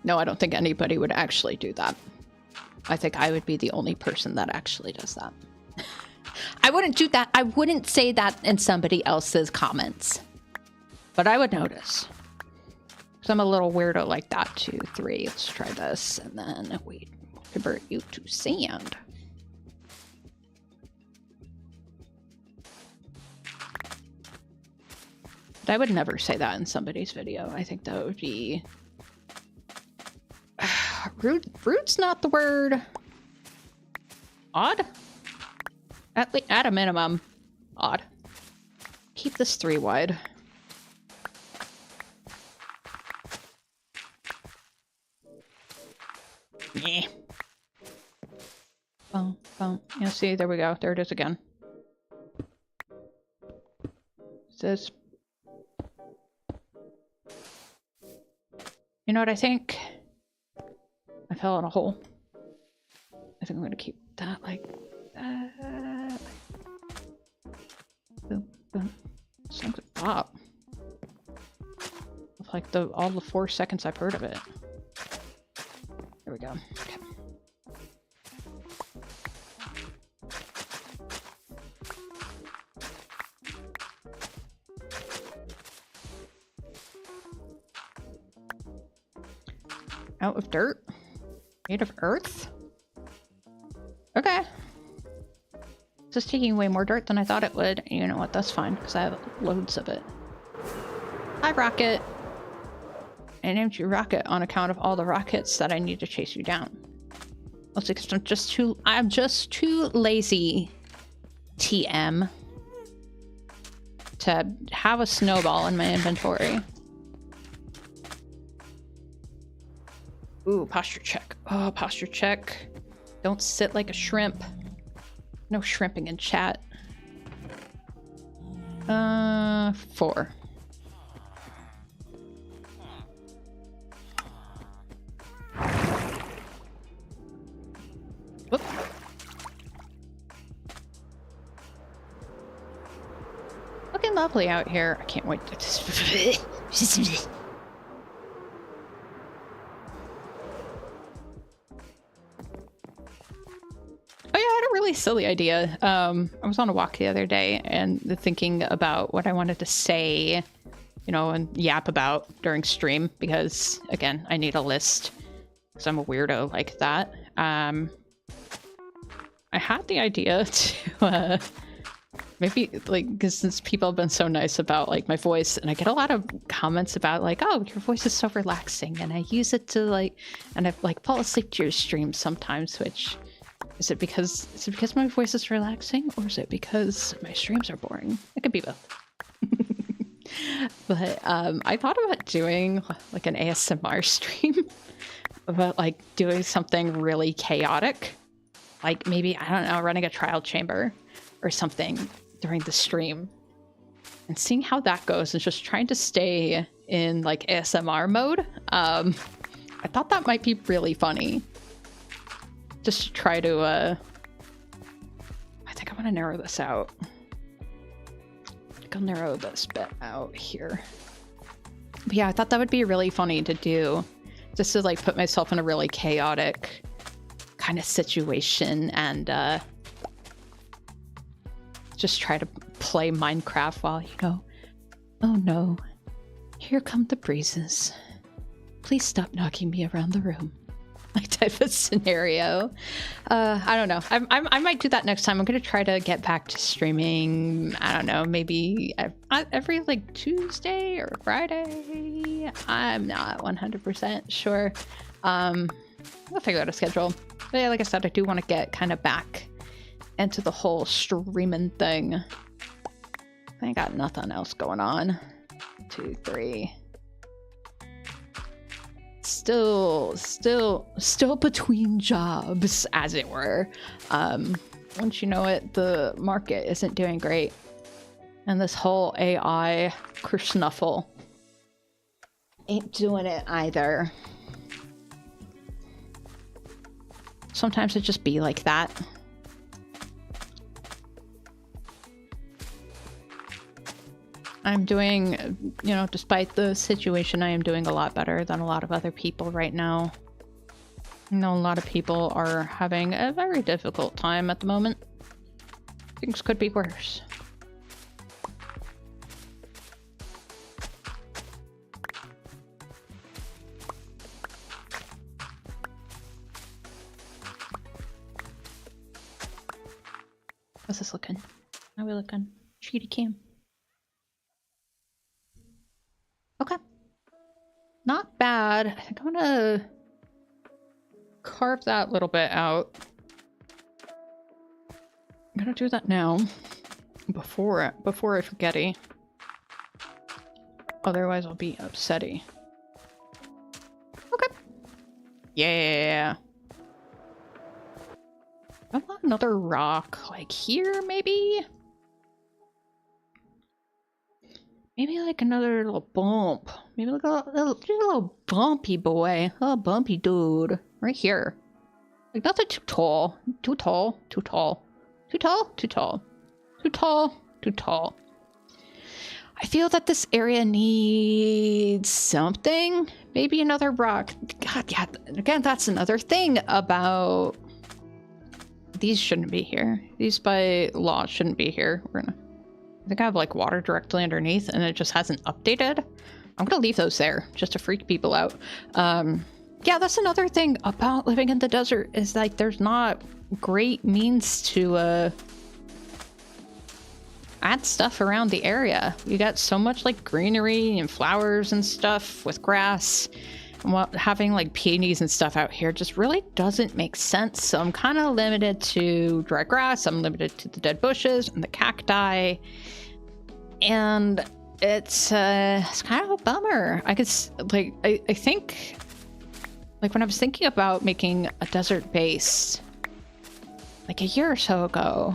No, I don't think anybody would actually do that. I think I would be the only person that actually does that. I wouldn't do that. I wouldn't say that in somebody else's comments. But I would notice. Because I'm a little weirdo like that. 2, 3. Let's try this. And then we convert you to sand. But I would never say that in somebody's video. I think that would be... rude's not the word. Odd? At a minimum. Odd. Keep this 3 wide. Yeah. Boom, boom. Yeah, see, there we go. There it is again. This. You know what I think? I fell in a hole. I think I'm gonna keep that like that. Boom, boom. Sounds like pop. Like all the 4 seconds I've heard of it. There we go. Okay. Out of dirt? Made of earth? Okay. This is taking way more dirt than I thought it would. You know what? That's fine, because I have loads of it. Hi, Rocket. I named you Rocket on account of all the rockets that I need to chase you down. Mostly because I'm just too lazy, TM, to have a snowball in my inventory. Ooh, posture check. Oh, posture check. Don't sit like a shrimp. No shrimping in chat. 4. Whoop. Looking lovely out here. I can't wait to... really silly idea. I was on a walk the other day and thinking about what I wanted to say, you know, and yap about during stream because, again, I need a list because I'm a weirdo like that. I had the idea to maybe, like, because since people have been so nice about, like, my voice, and I get a lot of comments about, like, oh, your voice is so relaxing, and I use it to, like, and I, like, fall asleep to your streams sometimes, which... Is it because my voice is relaxing, or is it because my streams are boring? It could be both. But I thought about doing like an ASMR stream, about like doing something really chaotic, like maybe, I don't know, running a trial chamber or something during the stream, and seeing how that goes, and just trying to stay in like ASMR mode. I thought that might be really funny. Just to try to, I think I want to narrow this out. I think I'll narrow this bit out here. But yeah, I thought that would be really funny to do. Just to, like, put myself in a really chaotic kind of situation and, just try to play Minecraft while, you know, oh no, here come the breezes. Please stop knocking me around the room. Like type of scenario. I don't know. I might do that next time. I'm gonna try to get back to streaming. I don't know, maybe every like Tuesday or Friday. I'm not 100% sure. I'll figure out a schedule. But yeah, like I said, I do want to get kind of back into the whole streaming thing. I ain't got nothing else going on. 2, 3. Still between jobs, as it were. Once you know it, the market isn't doing great. And this whole AI kersnuffle ain't doing it either. Sometimes it just be like that. I'm doing, you know, despite the situation, I am doing a lot better than a lot of other people right now. I know a lot of people are having a very difficult time at the moment. Things could be worse. How's this looking? How are we looking? Cheaty cam. Okay. Not bad. I think I'm gonna carve that little bit out. I'm gonna do that now before I forget-y. Otherwise I'll be upsetty. Okay. Yeah. I want another rock, like here, maybe? Maybe like another little bump. Maybe like just a little bumpy boy. A little bumpy dude. Right here. Like nothing too tall. Too tall. Too tall. Too tall. Too tall. Too tall. Too tall. I feel that this area needs something. Maybe another rock. God, yeah. Again, that's another thing about... These shouldn't be here. These by law shouldn't be here. We're gonna... I think I have like water directly underneath and it just hasn't updated. I'm gonna leave those there just to freak people out. Yeah, that's another thing about living in the desert is like there's not great means to add stuff around the area. You got so much like greenery and flowers and stuff with grass. And having like peonies and stuff out here just really doesn't make sense. So I'm kind of limited to dry grass. I'm limited to the dead bushes and the cacti. And it's kind of a bummer. I could like, I think like when I was thinking about making a desert base like a year or so ago,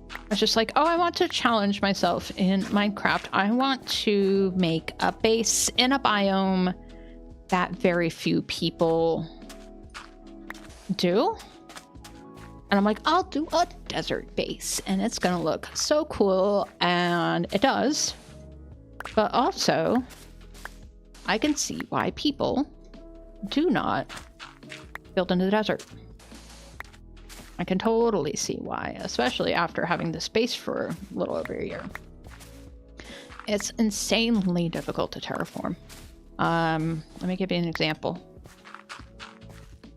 I was just like, oh, I want to challenge myself in Minecraft. I want to make a base in a biome that very few people do. And I'm like, I'll do a desert base and it's gonna look so cool, and it does. But also, I can see why people do not build in the desert. I can totally see why, especially after having the space for a little over a year. It's insanely difficult to terraform. Let me give you an example.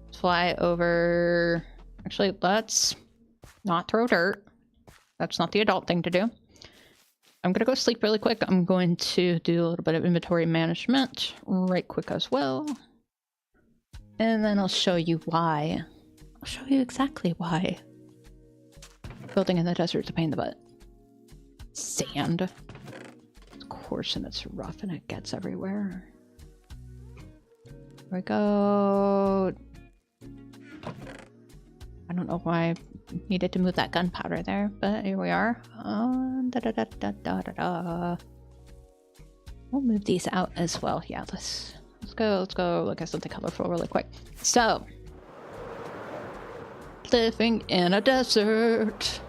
Let's fly over... Actually, let's not throw dirt. That's not the adult thing to do. I'm gonna go sleep really quick. I'm going to do a little bit of inventory management right quick as well. And then I'll show you why. I'll show you exactly why. Building in the desert's a pain in the butt. Sand. Of course, and it's rough and it gets everywhere. Here we go. I don't know why I needed to move that gunpowder there, but here we are. We'll move these out as well. Yeah, let's go look at something colorful really quick. So, living in a desert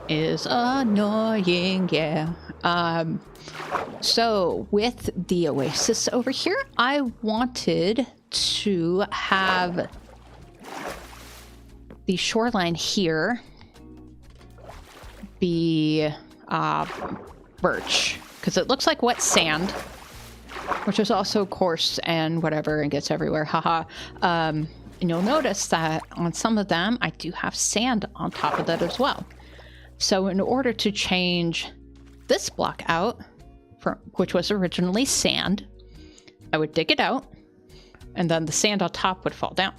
is annoying, yeah. So with the oasis over here, I wanted to have the shoreline here be birch, because it looks like wet sand, which is also coarse and whatever and gets everywhere, haha. And you'll notice that on some of them I do have sand on top of that as well. So in order to change this block out, which was originally sand, I would dig it out and then the sand on top would fall down.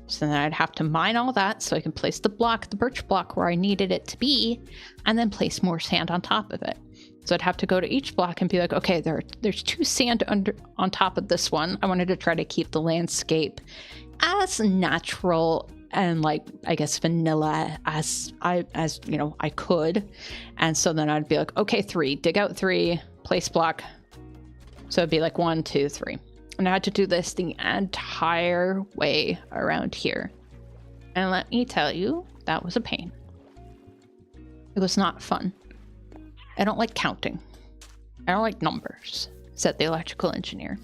So then I'd have to mine all that so I can place the birch block where I needed it to be, and then place more sand on top of it. So I'd have to go to each block and be like, okay, there's 2 sand on top of this one. I wanted to try to keep the landscape as natural and, like, I guess vanilla as you know I could. And so then I'd be like, okay, 3, dig out 3, place block. So it'd be like 1, 2, 3. And I had to do this the entire way around here. And let me tell you, that was a pain. It was not fun. I don't like counting. I don't like numbers, said the electrical engineer.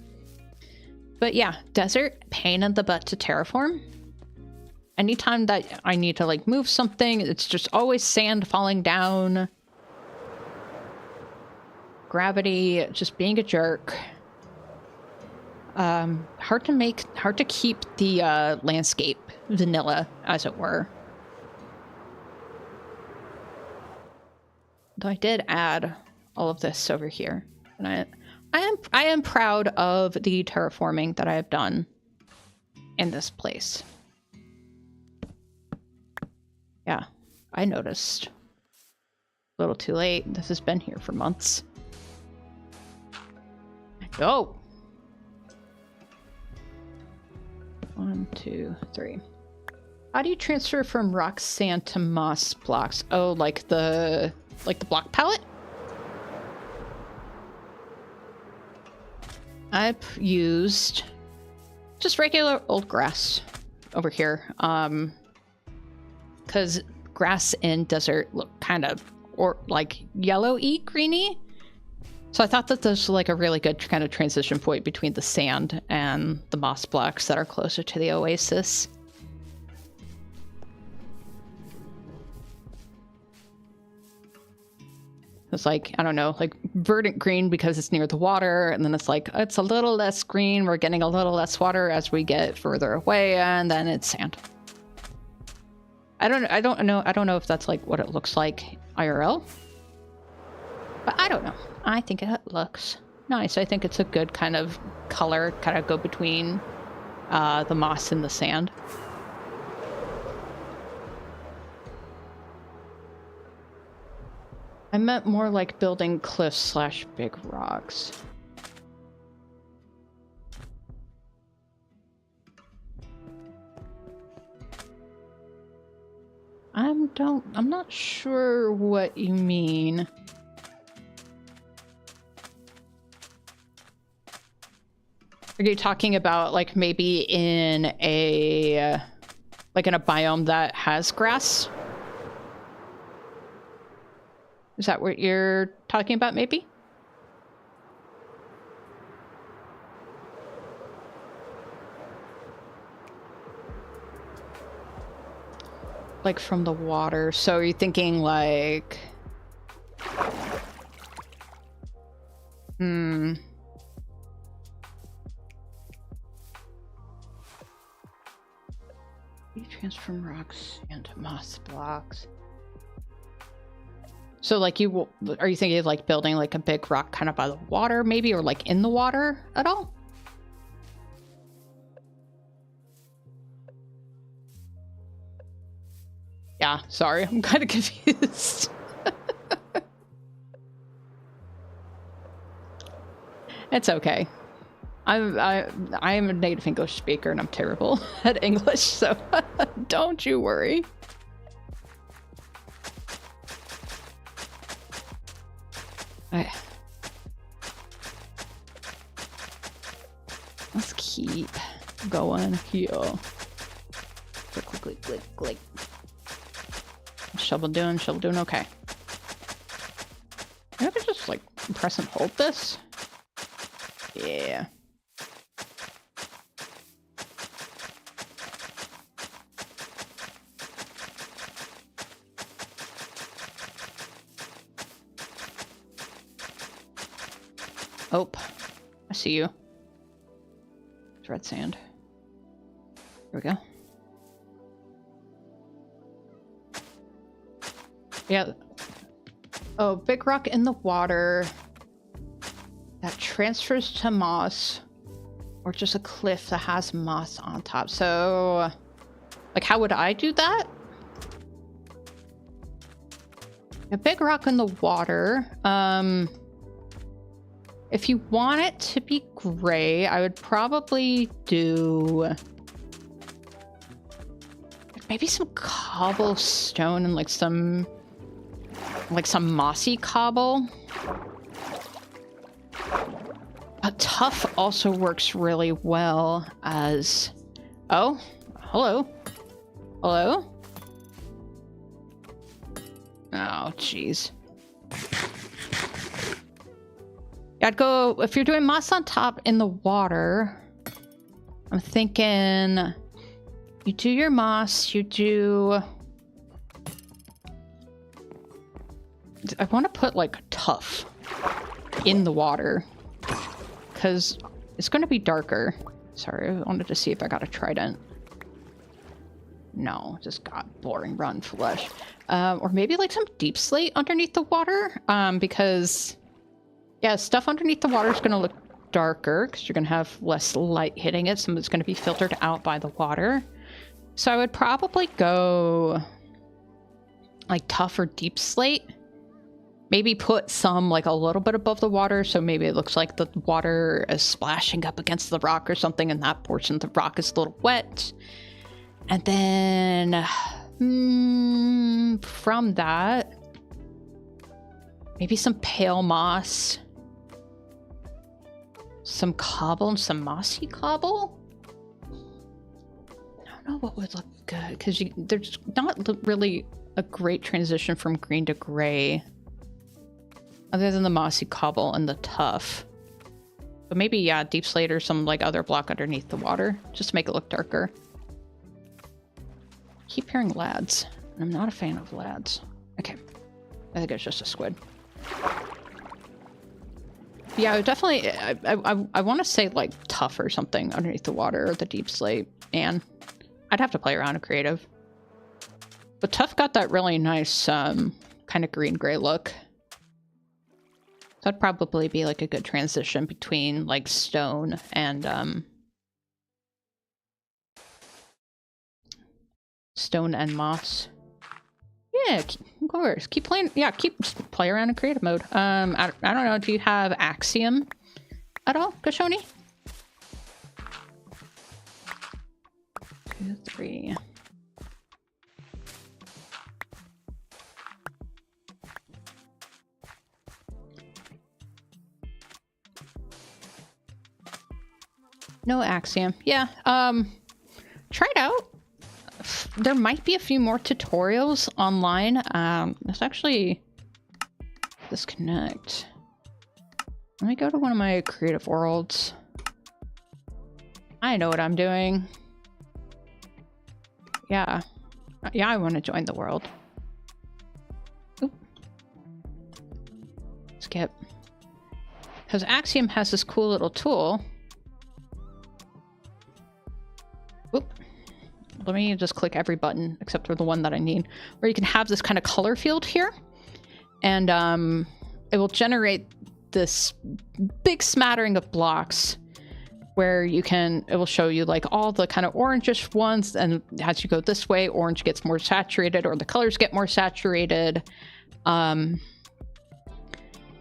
But yeah, desert, pain in the butt to terraform. Anytime that I need to, like, move something, it's just always sand falling down. Gravity, just being a jerk. Hard to keep the landscape vanilla, as it were. Though I did add all of this over here, and I am proud of the terraforming that I have done in this place. Yeah, I noticed. A little too late. This has been here for months. Oh! 1, 2, 3. How do you transfer from rock sand to moss blocks? Oh, like the block palette? I've used just regular old grass over here. Because grass in desert look kind of like yellowy, greeny. So I thought that this was like a really good kind of transition point between the sand and the moss blocks that are closer to the oasis. It's like, I don't know, like verdant green because it's near the water, and then it's like, it's a little less green, we're getting a little less water as we get further away, and then it's sand. I don't know if that's like what it looks like IRL. But I don't know. I think it looks nice. I think it's a good kind of color, kind of go between the moss and the sand. I meant more like building cliffs / big rocks. I'm not sure what you mean. Are you talking about like maybe in a biome that has grass? Is that what you're talking about, maybe? like from the water. So are you thinking like... You transform rocks into moss blocks. So like are you thinking of like building like a big rock kind of by the water maybe, or like in the water at all? Yeah, sorry, I'm kind of confused. It's okay. I am a native English speaker and I'm terrible at English, so don't you worry. Let's keep going here. Click, click, click, click, click. Shovel doing okay. Maybe I could just like press and hold this. Yeah. Oh, I see you. It's red sand. Here we go. Yeah. Oh, big rock in the water that transfers to moss, or just a cliff that has moss on top. So, like, how would I do that? A big rock in the water. If you want it to be gray, I would probably do maybe some cobblestone and like some mossy cobble. But tough also works really well as... Oh, hello. Hello? Oh, jeez. I'd go, if you're doing moss on top in the water, I'm thinking you do your moss, you do... I want to put like tough in the water because it's going to be darker. Sorry, I wanted to see if I got a trident. No, just got boring run flesh. Or maybe like some deep slate underneath the water, because... Yeah, stuff underneath the water is going to look darker because you're going to have less light hitting it. Some of it's going to be filtered out by the water. So I would probably go like tough or deep slate. Maybe put some like a little bit above the water. So maybe it looks like the water is splashing up against the rock or something, and that portion of the rock is a little wet. And then from that, maybe some pale moss. Some cobble and some mossy cobble? I don't know what would look good, because there's not really a great transition from green to gray, other than the mossy cobble and the tough. But maybe, yeah, deep slate or some like other block underneath the water, just to make it look darker. Keep hearing lads. I'm not a fan of lads. Okay. I think it's just a squid. Yeah, I definitely, I want to say like tough or something underneath the water, or the deep slate, and I'd have to play around in creative. But tough got that really nice kind of green-gray look. That'd probably be like a good transition between like stone and moss. Yeah, of course. Keep playing. Yeah, play around in creative mode. I don't know. Do you have Axiom at all, Kashoni? 2, 3. No Axiom. Yeah. Try it out. There might be a few more tutorials online. Let's actually disconnect. Let me go to one of my creative worlds. I know what I'm doing. Yeah. Yeah, I want to join the world. Oop. Skip. Because Axiom has this cool little tool. Oop. Let me just click every button except for the one that I need, where you can have this kind of color field here, and it will generate this big smattering of blocks where you can, it will show you like all the kind of orangish ones, and as you go this way, orange gets more saturated or the colors get more saturated.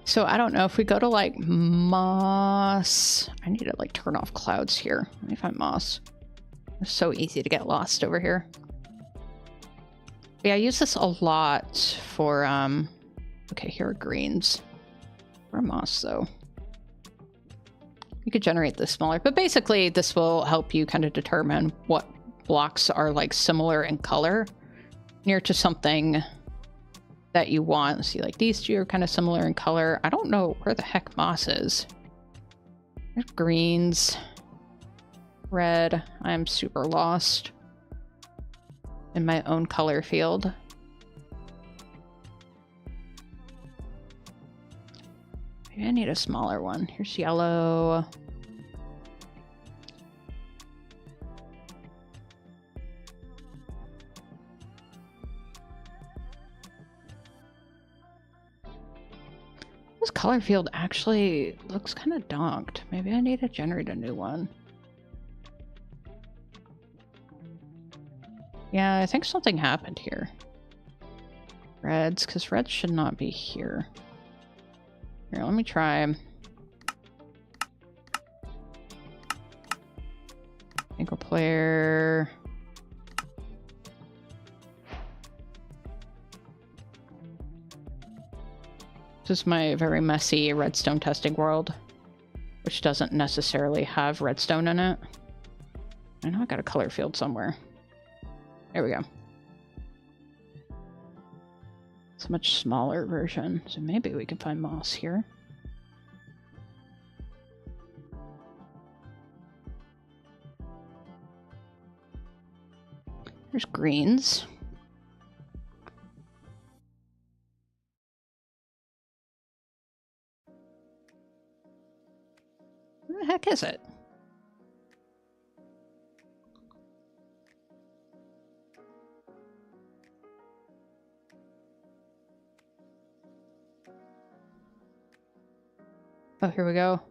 So I don't know if we go to like moss. I need to like turn off clouds here. Let me find moss. It's so easy to get lost over here. Yeah, I use this a lot for, okay, here are greens. Or moss, though. You could generate this smaller, but basically this will help you kind of determine what blocks are like similar in color near to something that you want. See, like these two are kind of similar in color. I don't know where the heck moss is. There's greens. Red. I'm super lost in my own color field. Maybe I need a smaller one. Here's yellow. This color field actually looks kind of donked. Maybe I need to generate a new one. Yeah, I think something happened here. Reds, because reds should not be here. Here, let me try. Single player. This is my very messy redstone testing world, which doesn't necessarily have redstone in it. I know I got a color field somewhere. There we go. It's a much smaller version, so maybe we can find moss here. There's greens. Where the heck is it? Oh, here we go.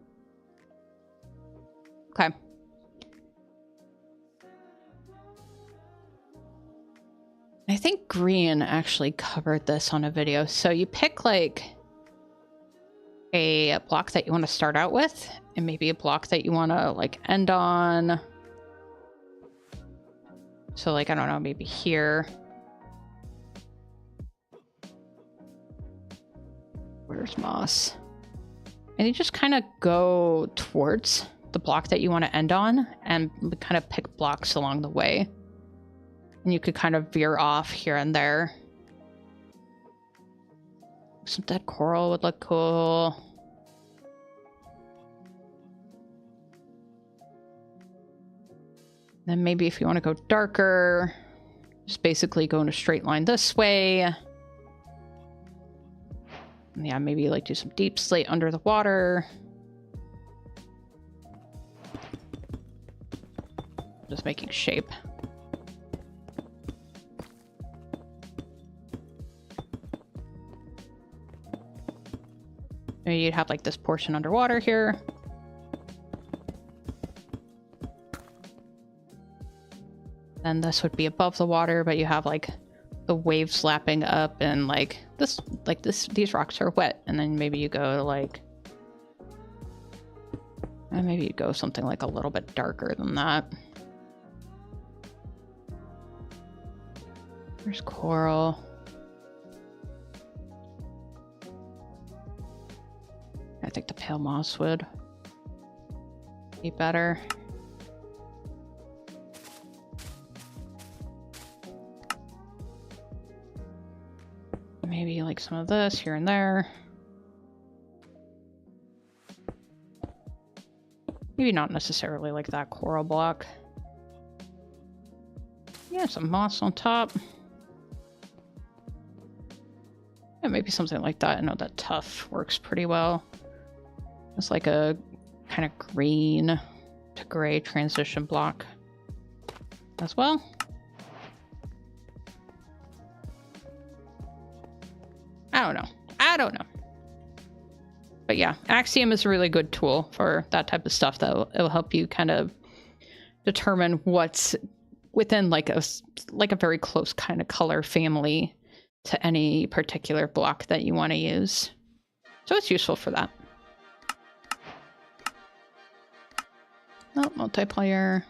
Okay. I think green actually covered this on a video. So you pick like a block that you want to start out with, and maybe a block that you want to like end on. So like, I don't know, maybe here. Where's moss? And you just kind of go towards the block that you want to end on and kind of pick blocks along the way. And you could kind of veer off here and there. Some dead coral would look cool. Then maybe if you want to go darker, just basically go in a straight line this way. And yeah, maybe like do some deep slate under the water. Just making shape. Maybe you'd have like this portion underwater here. Then this would be above the water, but you have like the waves lapping up, and like these rocks are wet, and then maybe you go to like, and maybe you go something like a little bit darker than that. There's coral. I think the pale moss would be better. Maybe like some of this here and there. Maybe not necessarily like that coral block. Yeah, some moss on top. Yeah, maybe something like that. I know that tough works pretty well. It's like a kind of green to gray transition block as well. I don't know. But yeah, Axiom is a really good tool for that type of stuff, though. It'll help you kind of determine what's within like a very close kind of color family to any particular block that you want to use. So it's useful for that. Oh, multiplayer.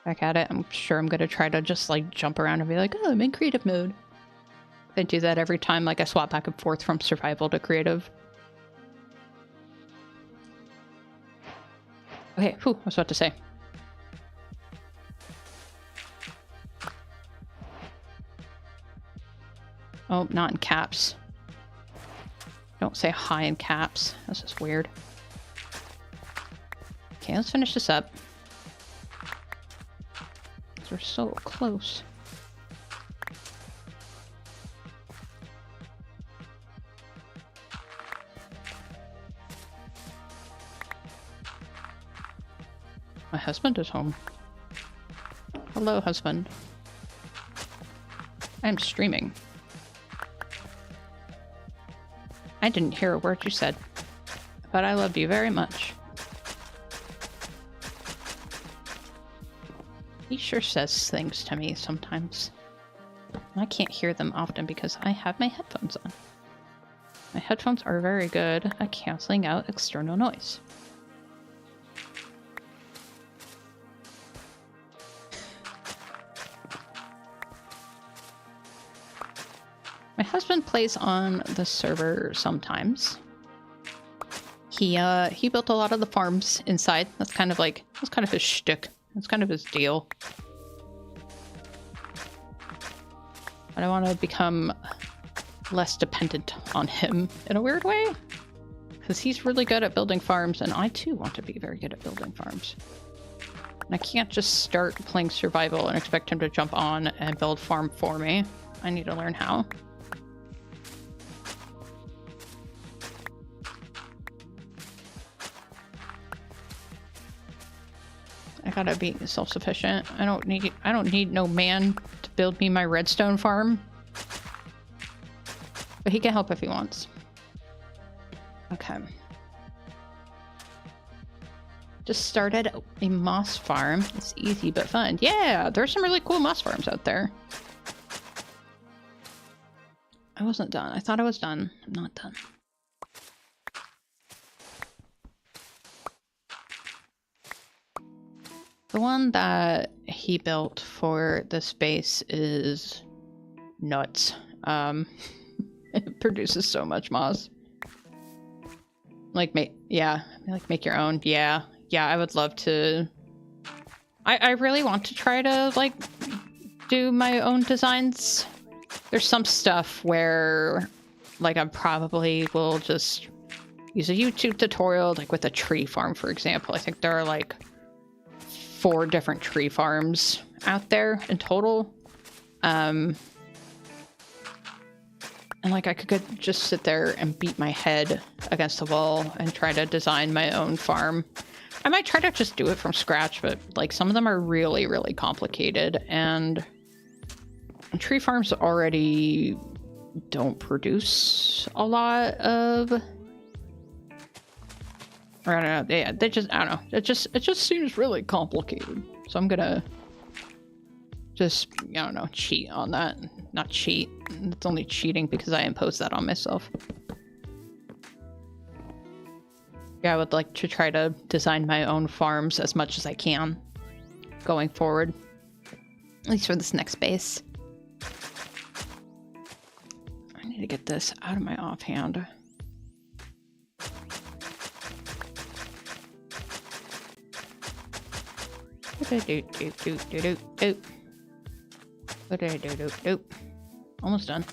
Back at it. I'm sure I'm going to try to just like jump around and be like, oh, I'm in creative mode. I do that every time, like I swap back and forth from survival to creative. Okay, whew, I was about to say. Oh, not in caps. Don't say hi in caps. That's just weird. Okay, let's finish this up. We're so close. My husband is home. Hello, husband. I'm streaming. I didn't hear a word you said, but I love you very much. He sure says things to me sometimes. I can't hear them often because I have my headphones on. My headphones are very good at canceling out external noise. My husband plays on the server sometimes. He built a lot of the farms inside. That's kind of his shtick. That's kind of his deal. But I want to become less dependent on him in a weird way. Because he's really good at building farms, and I too want to be very good at building farms. And I can't just start playing survival and expect him to jump on and build farm for me. I need to learn how. I gotta be self-sufficient. I don't need no man to build me my redstone farm. But he can help if he wants. Okay. Just started a moss farm. It's easy but fun. Yeah, there's some really cool moss farms out there. I wasn't done. I thought I was done. I'm not done. The one that he built for this base is nuts. It produces so much moss. Like, make your own. Yeah, I would love to. I really want to try to, like, do my own designs. There's some stuff where, like, I probably will just use a YouTube tutorial, like with a tree farm, for example. I think there are, like, 4 different tree farms out there in total. And like I could just sit there and beat my head against the wall and try to design my own farm. I might try to just do it from scratch, but like some of them are really, really complicated, and tree farms already don't produce a lot of, or I don't know. Yeah, I don't know. It just seems really complicated. So I'm gonna just, I don't know, cheat on that. Not cheat. It's only cheating because I imposed that on myself. Yeah, I would like to try to design my own farms as much as I can going forward. At least for this next base. I need to get this out of my offhand. Almost done.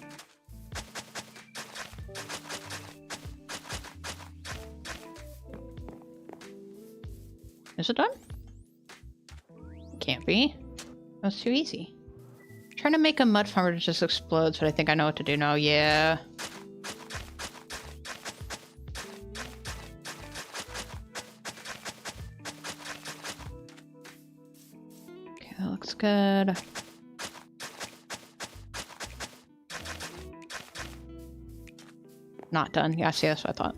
Is it done? Can't be. That's too easy. Trying to make a mud farm that just explodes, but I think I know what to do now. Yeah. Okay, that looks good. Not done. Yeah, see, that's what I thought.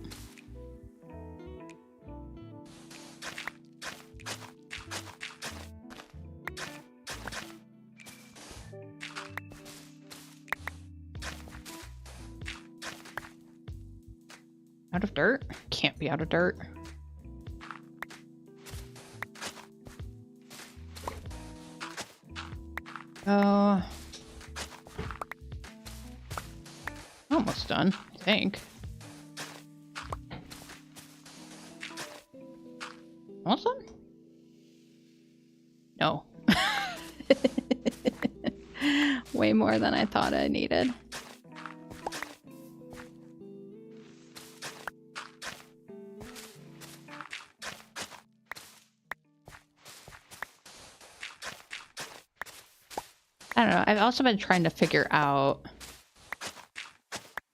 Out of dirt? Can't be out of dirt. Oh. Almost done, I think. Almost done? No. Way more than I thought I needed. I don't know. I've also been trying to figure out,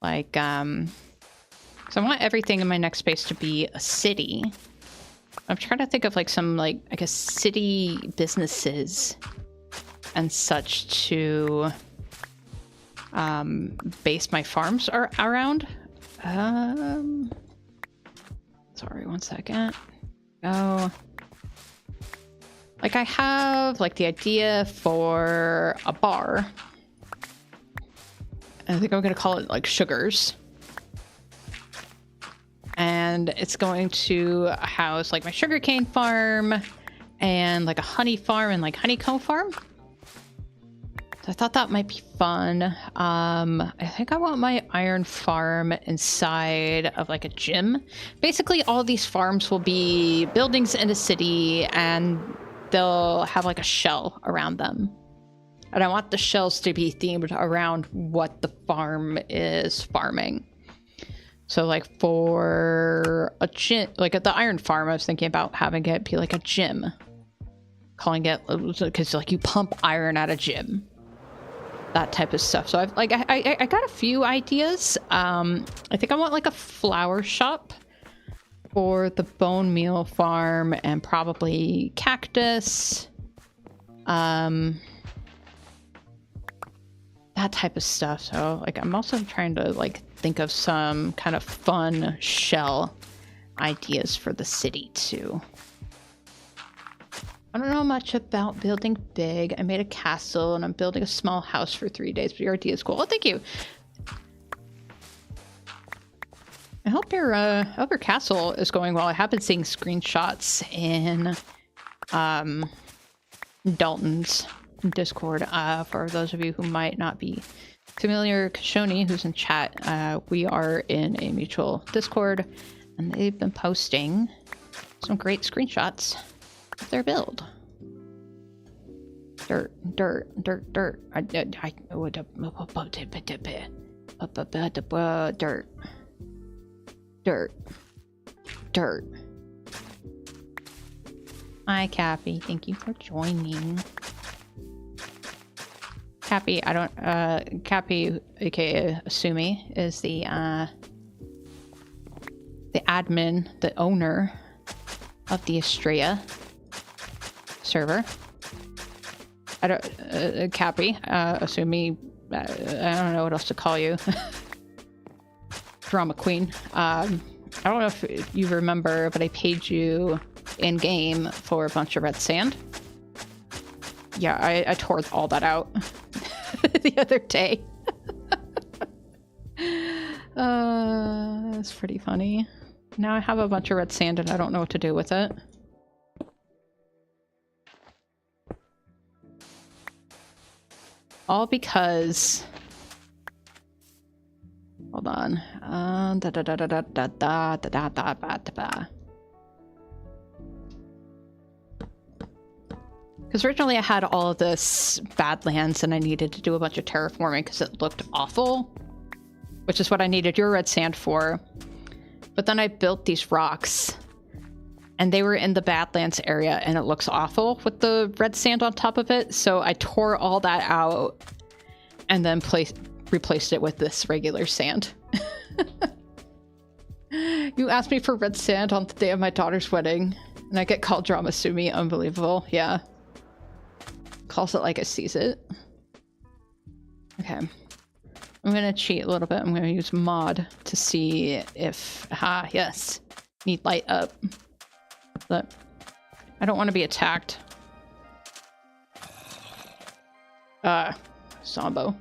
like, so I want everything in my next space to be a city. I'm trying to think of, like, some, like, I guess, city businesses and such to, base my farms around. Sorry, one second. Oh. Like, I have, like, the idea for a bar. I think I'm going to call it, like, Sugars. And it's going to house, like, my sugarcane farm and, like, a honey farm and, like, honeycomb farm. So I thought that might be fun. I think I want my iron farm inside of, like, a gym. Basically, all these farms will be buildings in a city, and they'll have, like, a shell around them. And I want the shells to be themed around what the farm is farming. So, like, for a gym, like at the iron farm, I was thinking about having it be like a gym. Calling it, because, like, you pump iron at a gym. That type of stuff. So I've, like, I got a few ideas. I think I want, like, a flower shop for the bone meal farm, and probably cactus. That type of stuff. So, like, I'm also trying to, like, think of some kind of fun shell ideas for the city too. I don't know much about building big. I made a castle and I'm building a small house for 3 days, but your idea is cool. Oh, thank you. I hope your castle is going well. I have been seeing screenshots in Dalton's Discord. For those of you who might not be familiar, Kashoni, who's in chat, we are in a mutual Discord, and they've been posting some great screenshots of their build. Dirt. Dirt. Hi, Cappy. Thank you for joining. Cappy, Cappy, aka Asumi, is the admin, the owner of the ASTRAEA server. I don't, Cappy, Asumi, I don't know what else to call you. Drama queen. I don't know if you remember, but I paid you in game for a bunch of red sand. Yeah, I tore all that out the other day. That's pretty funny. Now I have a bunch of red sand and I don't know what to do with it. All because... Hold on. Because originally I had all of this Badlands and I needed to do a bunch of terraforming because it looked awful. Which is what I needed your red sand for. But then I built these rocks. and they were in the Badlands area, and it looks awful with the red sand on top of it. So I tore all that out and then replaced it with this regular sand. You asked me for red sand on the day of my daughter's wedding, and I get called drama sue. Unbelievable. Yeah. Calls it like it sees it. Okay. I'm gonna cheat a little bit. I'm gonna use mod to see if... yes. Need light up. But I don't want to be attacked. Zombo.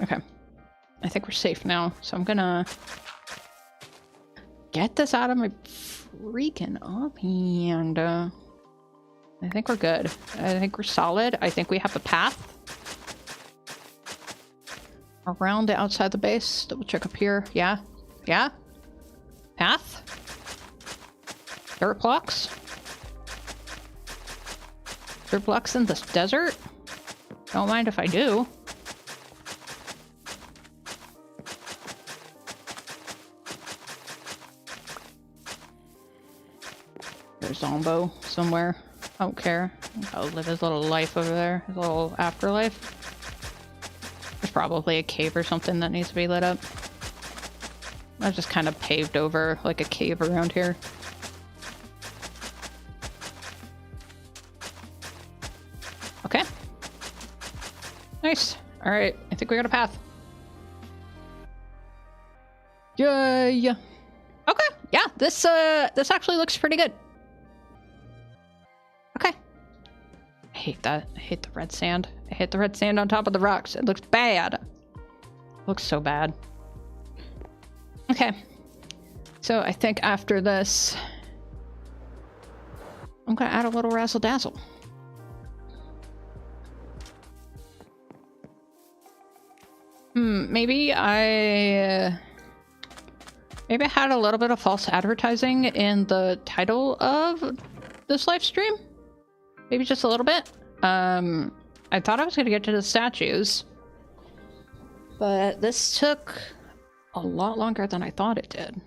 Okay. I think we're safe now, so I'm gonna get this out of my freaking offhand. I think we're good. I think we're solid. I think we have a path around the outside the base. Double check up here. Yeah. Yeah. Path. Dirt blocks. Dirt blocks in this desert. Don't mind if I do. There's Zombo somewhere. I don't care. I'll live his little life over there. His little afterlife. There's probably a cave or something that needs to be lit up. I've just kind of paved over like a cave around here. Okay. Nice. Alright, I think we got a path. Yay! Okay, yeah, this actually looks pretty good. Okay. I hate that. I hate the red sand. I hate the red sand on top of the rocks. It looks bad. It looks so bad. Okay. So I think after this, I'm gonna add a little razzle dazzle. Maybe I had a little bit of false advertising in the title of this live stream. Maybe just a little bit. I thought I was gonna get to the statues, but this took a lot longer than I thought it did.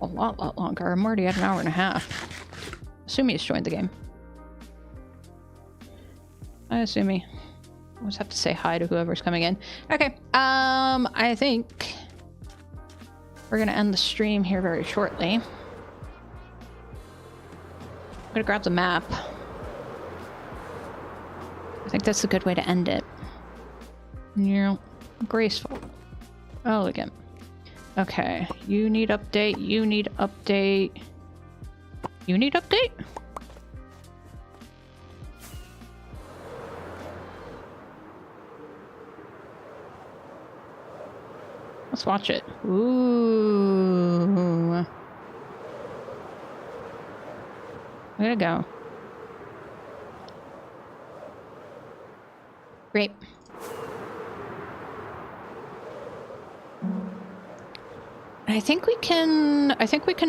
A lot longer. I'm already at an hour and a half. Sumi's joined the game. Hi, Sumi. I always have to say hi to whoever's coming in. Okay, I think we're gonna end the stream here very shortly. I'm gonna grab the map. I think that's a good way to end it. Yeah, graceful. Elegant. Okay, you need update, you need update. You need update? Let's watch it. Ooh. Way to go. Great. I think we can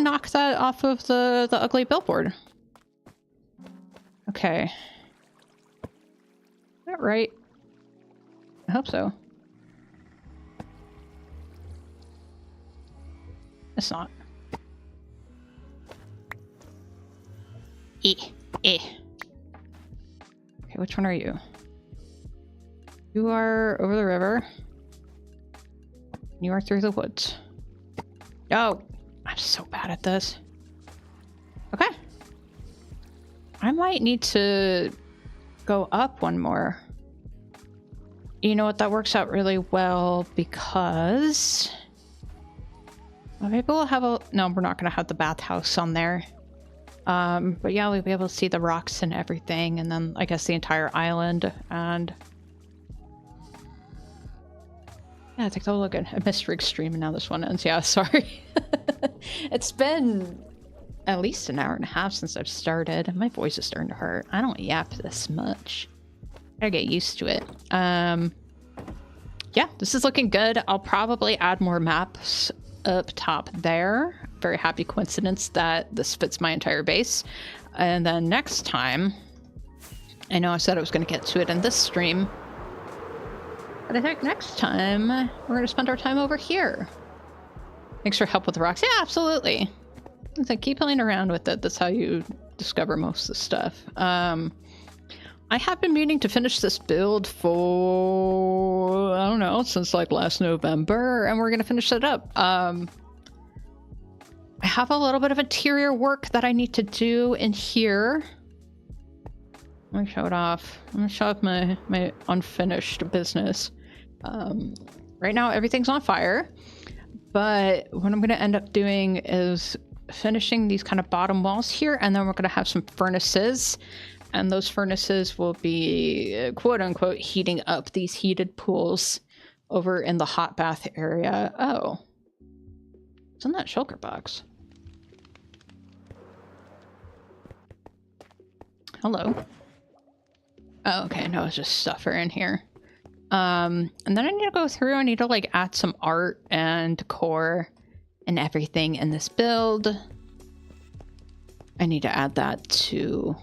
knock that off of the ugly billboard. Okay. Is that right? I hope so. It's not. Okay, which one are you? You are over the river. You are through the woods. Oh, I'm so bad at this. Okay. I might need to go up one more. You know what? That works out really well because... well, maybe we'll have a... no, we're not going to have the bathhouse on there. But yeah, we'll be able to see the rocks and everything, and then I guess the entire island, and... yeah, I think that'll look good. I missed Rig's stream and now this one ends. Yeah, sorry. It's been at least an hour and a half since I've started. My voice is starting to hurt. I don't yap this much. I get used to it. Yeah, this is looking good. I'll probably add more maps up top there. Very happy coincidence that this fits my entire base. And then next time, I know I said I was going to get to it in this stream, but I think next time we're going to spend our time over here Thanks for help with the rocks. Yeah, absolutely. It's like, keep playing around with it. That's how you discover most of the stuff. I have been meaning to finish this build for, I don't know, since like last November, and we're going to finish it up. I have a little bit of interior work that I need to do in here. Let me show it off. I'm going to show off my unfinished business. Right now, everything's on fire, but what I'm going to end up doing is finishing these kind of bottom walls here, and then we're going to have some furnaces. And those furnaces will be, quote unquote, heating up these heated pools over in the hot bath area. Oh. It's in that shulker box. Hello. Oh, okay. No, it's just stuffer in here. And then I need to go through. I need to, like, add some art and decor and everything in this build. I need to add that to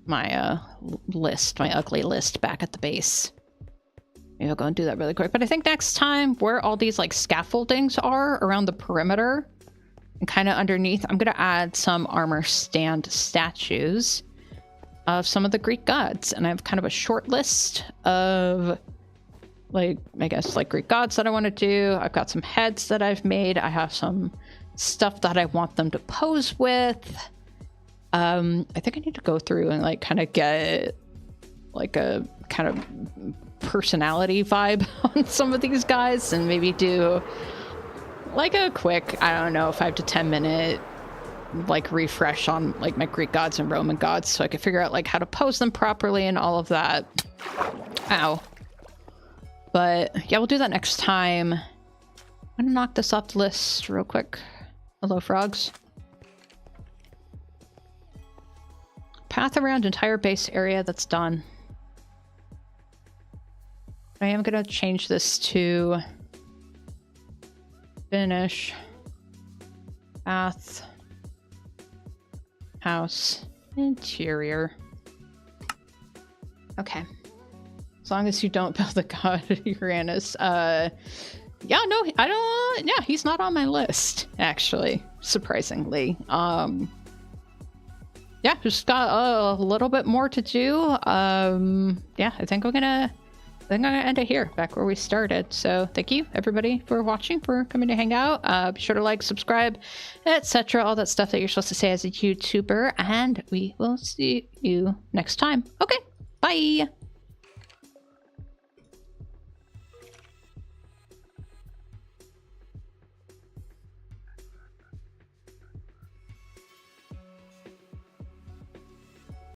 my list, my ugly list back at the base. Maybe I'll go and do that really quick. But I think next time, where all these like scaffoldings are around the perimeter and kind of underneath, I'm going to add some armor stand statues of some of the Greek gods. And I have kind of a short list of, like, I guess, like Greek gods that I want to do. I've got some heads that I've made. I have some stuff that I want them to pose with. I think I need to go through and like kind of get like a kind of personality vibe on some of these guys, and maybe do like a quick, I don't know, 5 to 10 minute like refresh on like my Greek gods and Roman gods, so I can figure out like how to pose them properly and all of that. Ow. But yeah, we'll do that next time. I'm gonna knock this off the list real quick. Hello, frogs. Path around entire base area, that's done. I am gonna change this to finish path house interior. Okay. As long as you don't build the god Uranus. Yeah, no, I don't, yeah, he's not on my list, actually, surprisingly. Yeah, just got a little bit more to do. Yeah, I think I'm gonna end it here, back where we started. So thank you everybody for watching, for coming to hang out. Be sure to like, subscribe, etc. All that stuff that you're supposed to say as a YouTuber, and we will see you next time. Okay, bye.